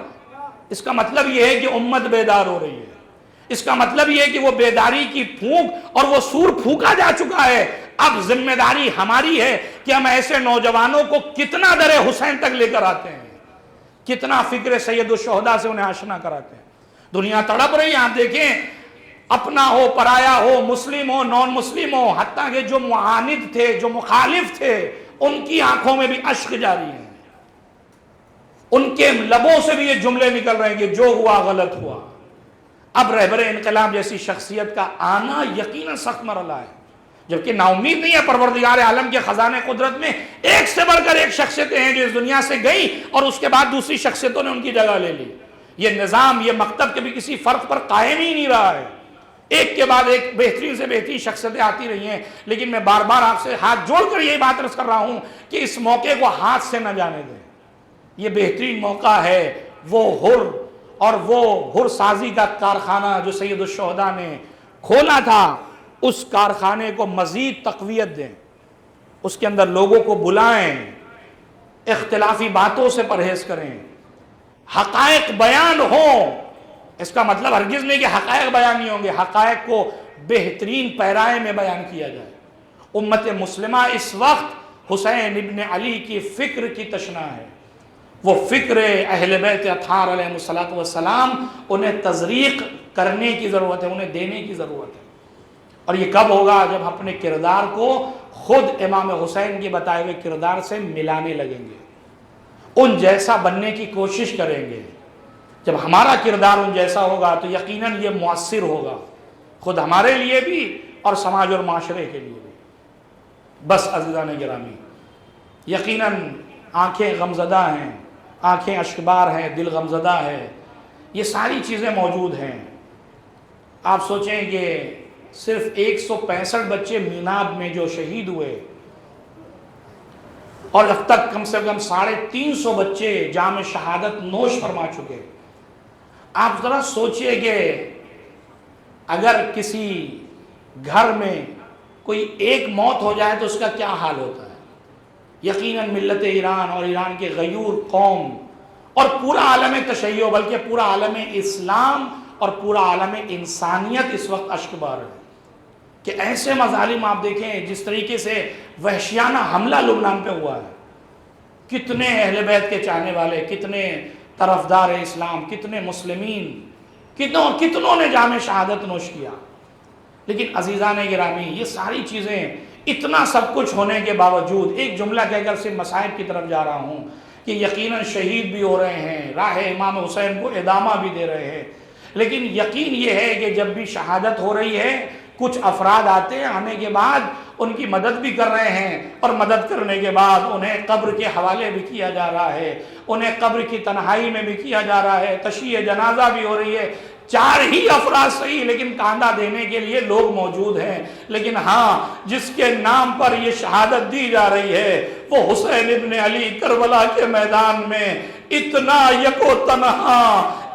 اس کا مطلب یہ ہے کہ امت بیدار ہو رہی ہے. اس کا مطلب یہ ہے کہ وہ بیداری کی پھونک اور وہ سور پھونکا جا چکا ہے. اب اب ذمہ داری ہماری ہے کہ ہم ایسے نوجوانوں کو کتنا در حسین تک لے کر آتے ہیں، کتنا فکر سید الشہداء سے انہیں آشنا کراتے ہیں۔ دنیا تڑپ رہی ہے، آپ دیکھیں، اپنا ہو پرایا ہو، مسلم ہو نان مسلم ہو، حتیٰ کہ جو معاند تھے، جو مخالف تھے، ان کی آنکھوں میں بھی اشک جاری ہیں، ان کے لبوں سے بھی یہ جملے نکل رہے ہیں کہ جو ہوا غلط ہوا۔ اب رہبر انقلاب جیسی شخصیت کا آنا یقیناً سخت مرحلہ ہے، جبکہ نا امید نہیں ہے۔ پروردگار عالم کے خزانے قدرت میں ایک سے بڑھ کر ایک شخصیتیں ہیں جو اس دنیا سے گئی اور اس کے بعد دوسری شخصیتوں نے ان کی جگہ لے لی۔ یہ نظام، یہ مکتب کبھی کسی فرق پر قائم ہی نہیں رہا ہے، ایک کے بعد ایک بہترین سے بہترین شخصیتیں آتی رہی ہیں۔ لیکن میں بار بار آپ سے ہاتھ جوڑ کر یہی بات عرض کر رہا ہوں کہ اس موقع کو ہاتھ سے نہ جانے دیں۔ یہ بہترین موقع ہے، وہ حر اور وہ حر سازی کا کارخانہ جو سید الشہداء نے کھولا تھا، اس کارخانے کو مزید تقویت دیں، اس کے اندر لوگوں کو بلائیں، اختلافی باتوں سے پرہیز کریں، حقائق بیان ہوں۔ اس کا مطلب ہرگز نہیں کہ حقائق بیان نہیں ہوں گے، حقائق کو بہترین پیرائے میں بیان کیا جائے۔ امت مسلمہ اس وقت حسین ابن علی کی فکر کی تشنا ہے، وہ فکر اہل بیت اطہار علیہ السلام، انہیں تزریق کرنے کی ضرورت ہے، انہیں دینے کی ضرورت ہے۔ اور یہ کب ہوگا؟ جب اپنے کردار کو خود امام حسین کے بتائے ہوئے کردار سے ملانے لگیں گے، ان جیسا بننے کی کوشش کریں گے۔ جب ہمارا کردار ان جیسا ہوگا تو یقیناً یہ مؤثر ہوگا، خود ہمارے لیے بھی اور سماج اور معاشرے کے لیے بھی۔ بس عزیزان گرامی، یقیناً آنکھیں غمزدہ ہیں، آنکھیں اشکبار ہیں، دل غمزدہ ہے، یہ ساری چیزیں موجود ہیں۔ آپ سوچیں کہ صرف 165 بچے میناب میں جو شہید ہوئے، اور اب تک کم سے کم 350 بچے جام شہادت نوش فرما چکے۔ آپ ذرا سوچئے کہ اگر کسی گھر میں کوئی ایک موت ہو جائے تو اس کا کیا حال ہوتا ہے۔ یقیناً ملت ایران اور ایران کے غیور قوم اور پورا عالم تشیع، بلکہ پورا عالم اسلام اور پورا عالم انسانیت اس وقت اشکبار ہے کہ ایسے مظالم آپ دیکھیں جس طریقے سے وحشیانہ حملہ لبنان پہ ہوا ہے۔ کتنے اہل بیت کے چاہنے والے، کتنے طرفدار اسلام، کتنے مسلمین، کتنوں نے جام شہادت نوش کیا۔ لیکن عزیزان گرامی، یہ ساری چیزیں، اتنا سب کچھ ہونے کے باوجود ایک جملہ کہہ کر صرف مصائب کی طرف جا رہا ہوں کہ یقیناً شہید بھی ہو رہے ہیں، راہ امام حسین کو ادامہ بھی دے رہے ہیں، لیکن یقین یہ ہے کہ جب بھی شہادت ہو رہی ہے کچھ افراد آتے ہیں، آنے کے بعد ان کی مدد بھی کر رہے ہیں، اور مدد کرنے کے بعد انہیں قبر کے حوالے بھی کیا جا رہا ہے، انہیں قبر کی تنہائی میں بھی کیا جا رہا ہے، تشییع جنازہ بھی ہو رہی ہے۔ 4 ہی افراد صحیح، لیکن کاندھا دینے کے لیے لوگ موجود ہیں۔ لیکن ہاں، جس کے نام پر یہ شہادت دی جا رہی ہے وہ حسین ابن علی کربلا کے میدان میں اتنا یکو تنہا،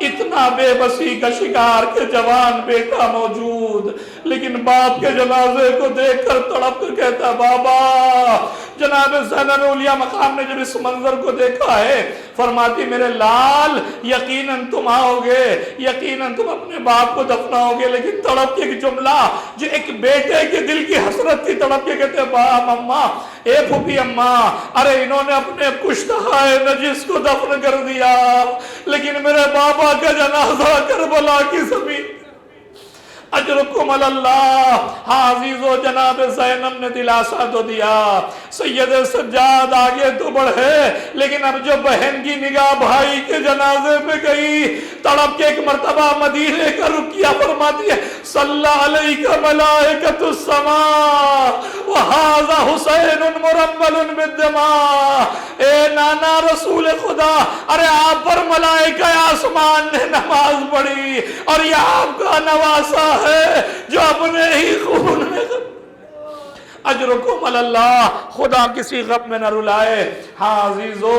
اتنا بے بسی کا شکار کہ جوان بیٹا موجود، لیکن باپ کے جنازے کو دیکھ کر تڑپ کر کہتا بابا۔ جناب زین الاولیاء مقام نے جب اس منظر کو دیکھا ہے، فرماتی میرے لال یقیناً تم آؤ گے، یقیناً تم اپنے باپ کو دفناؤ گے، لیکن تڑپ کے ایک جملہ جو ایک بیٹے کے دل کی حسرت تھی، تڑپ کے کہتے باپ اماں، اے پھوپھی اماں، ارے انہوں نے اپنے کشتہائے نجس کو دفن کر دیا، لیکن میرے بابا کا جنازہ کربلا کی زمین اجرکم اللہ۔ ہاں عزیزو، جناب زینب نے دلاسا تو دیا، سید سجاد آگے تو بڑھے، لیکن اب جو بہن کی نگاہ بھائی کے جنازے پہ گئی، تڑپ کے ایک مرتبہ مدینے کا رکیہ فرماتی ہے صلی علیہ ملائکۃ السماء وہذا حسین مرمل بالدماء۔ اے نانا رسول خدا، ارے آپ پر ملائکہ آسمان نے نماز پڑھی، اور یہ آپ کا نواسہ ہے جو اپنے ہی خون میں اجرکم اللہ، خدا کسی غم میں نہ رلائے۔ ہاں عزیزو،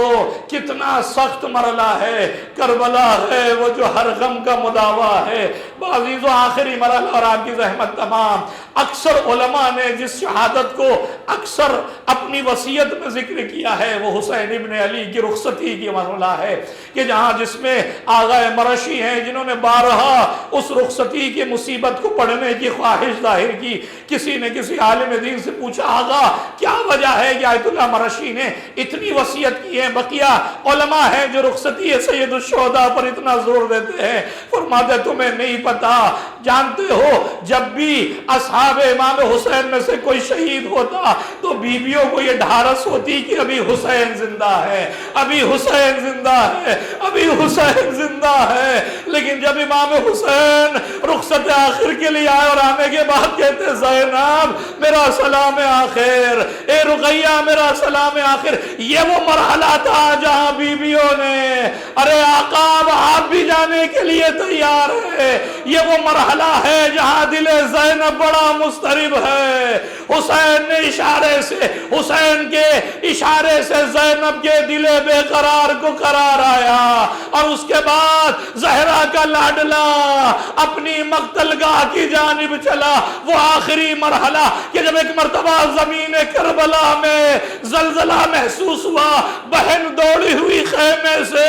کتنا سخت مرحلہ ہے، کربلا ہے وہ جو ہر غم کا مداوا ہے۔ عزیزو، آخری مرحلہ اور آپ کی زحمت تمام۔ اکثر علماء نے جس شہادت کو اکثر اپنی وصیت میں ذکر کیا ہے وہ حسین ابن علی کی رخصتی کی مرحلہ ہے، کہ جہاں جس میں آغا مرشی ہیں جنہوں نے بارہا اس رخصتی کی مصیبت کو پڑھنے کی خواہش ظاہر کی، کسی نے کسی عالم دین سے پوچھا آقا کیا وجہ ہے کہ آیت اللہ مرشی نے اتنی وصیت کی ہے؟ بقیہ علماء ہیں جو رخصتی سید الشہداء پر اتنا زور دیتے ہیں، فرماتے تمہیں نہیں پتا، جانتے ہو جب بھی اصحاب امام حسین میں سے کوئی شہید ہوتا تو بیویوں کو یہ ڈھارس ہوتی کہ ابھی حسین زندہ ہے، ابھی حسین زندہ ہے، ابھی حسین زندہ ہے، لیکن جب امام حسین رخصت آخر کے لیے آئے اور آنے کے بعد کہتے زینب میرا سلام آخر، اے رقیہ میرا سلام آخر، یہ وہ مرحلہ تھا جہاں بیویوں نے ارے آقا آپ بھی جانے کے لیے تیار ہے، یہ وہ مرحلہ ہے جہاں دل زینب بڑا مضطرب ہے، حسین نے اشارے سے، حسین کے اشارے سے زینب کے دل بے قرار کو قرار آیا، اور اس کے بعد زہرا کا لاڈلا اپنی مقتل گاہ کی جانب چلا۔ وہ آخری مرحلہ کہ جب ایک مرتبہ زمین کربلا میں زلزلہ محسوس ہوا، بہن دوڑی ہوئی خیمے سے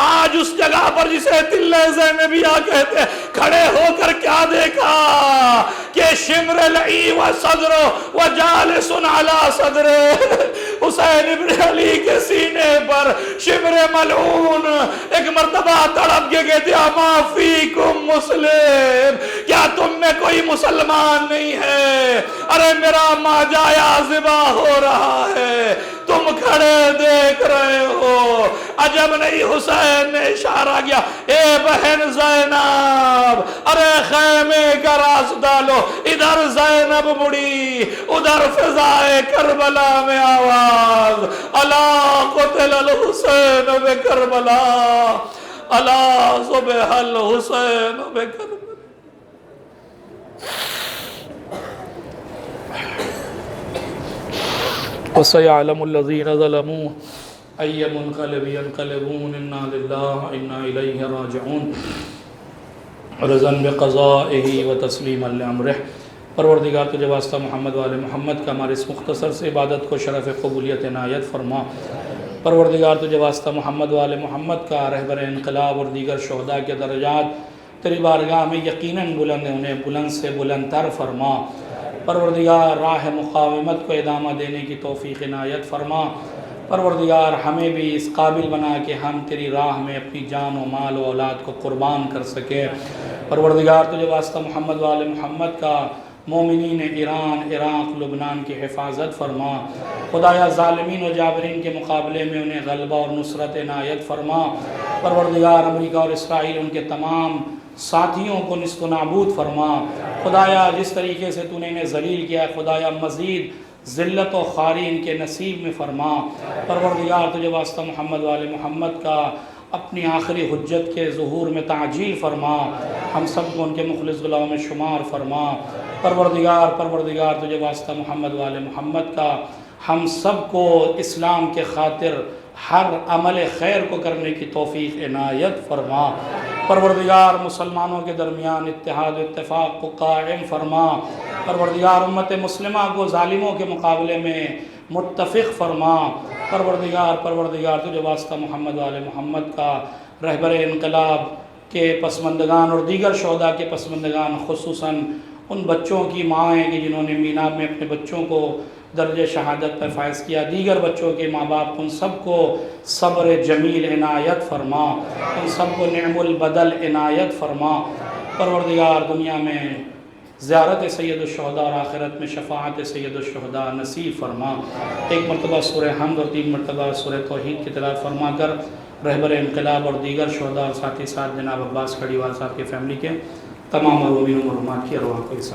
آج اس جگہ پر جسے تلِ زینبیہ کہتے، کھڑے ہو کر کیا دیکھا کہ شمر العی و صدر و جالس علی صدر، حسین ابن علی کے سینے پر شمر ملعون ایک مرتبہ تڑپ کے کہتے اما فیکم مسلم، کیا تم میں کوئی مسلمان نہیں ہے؟ ارے میرا ماجایا ذبح ہو رہا ہے، تم کھڑے دیکھ رہے ہو، عجب نہیں حسین نے اشارہ کیا اے بہن زینب ارے خیمے کا راز ڈالو، ادھر زینب مڑی، ادھر فضائے کربلا میں آواز الا قتل الحسین بکربلا، الا ذبح الحسین بکربلا۔ وَسَيَعْلَمُ الَّذِينَ ظَلَمُوا أَيَّ مُنْقَلِبٍ يَنْقَلِبُونَ إِنَّا لِلَّهِ وَإِنَّا إِلَيْهِ راجعون، رضاً بقضائه وتسلیما لأمره۔ پروردگار تجھے واسطہ محمد وآل محمد کا ہمارے اس مختصر سے عبادت کو شرف قبولیت عنایت فرما۔ پروردگار تجھے واسطہ محمد وآل محمد کا رہبر انقلاب اور دیگر شہداء کے درجات تیری بارگاہ میں یقیناً بلند ہیں، انہیں بلند سے بلند تر فرما۔ پروردگار راہ مقاومت کو ادامہ دینے کی توفیق عنایت فرما۔ پروردگار ہمیں بھی اس قابل بنا کہ ہم تیری راہ میں اپنی جان و مال و اولاد کو قربان کر سکیں۔ پروردگار تجھے واسطہ محمد وآل محمد کا مومنین ایران، عراق، لبنان کی حفاظت فرما۔ خدایا ظالمین و جابرین کے مقابلے میں انہیں غلبہ اور نصرت عنایت فرما۔ پروردگار امریکہ اور اسرائیل ان کے تمام ساتھیوں کو نیست و نابود فرما۔ خدایا جس طریقے سے تو نے انہیں ذلیل کیا ہے، خدایا مزید ذلت و خواری ان کے نصیب میں فرما۔ پروردگار تجھے واسطہ محمد وآل محمد کا اپنی آخری حجت کے ظہور میں تعجیل فرما، ہم سب کو ان کے مخلص غلاموں میں شمار فرما۔ پروردگار تجھے واسطہ محمد وآل محمد کا ہم سب کو اسلام کے خاطر ہر عمل خیر کو کرنے کی توفیق عنایت فرما۔ پروردگار مسلمانوں کے درمیان اتحاد و اتفاق کو قائم فرما۔ پروردگار امت مسلمہ کو ظالموں کے مقابلے میں متفق فرما۔ پروردگار تجھے واسطہ محمد وآل محمد کا رہبر انقلاب کے پسماندگان اور دیگر شہداء کے پسماندگان، خصوصاً ان بچوں کی مائیں کہ جنہوں نے میناب میں اپنے بچوں کو درجہ شہادت پر فائز کیا، دیگر بچوں کے ماں باپ، ان سب کو صبر جمیل عنایت فرما، ان سب کو نعم البدل عنایت فرما۔ پروردگار دنیا میں زیارت سید الشہداء اور آخرت میں شفاعت سید الشہداء نصیب فرما۔ ایک مرتبہ سورہ حمد اور 3 مرتبہ سورہ توحید کی تلاوت فرما کر رہبر انقلاب اور دیگر شہداء اور ساتھ ہی ساتھ جناب عباس کھڑیوال صاحب کے فیملی کے تمام مرحومین و مرحومات کی ارواح کو حصہ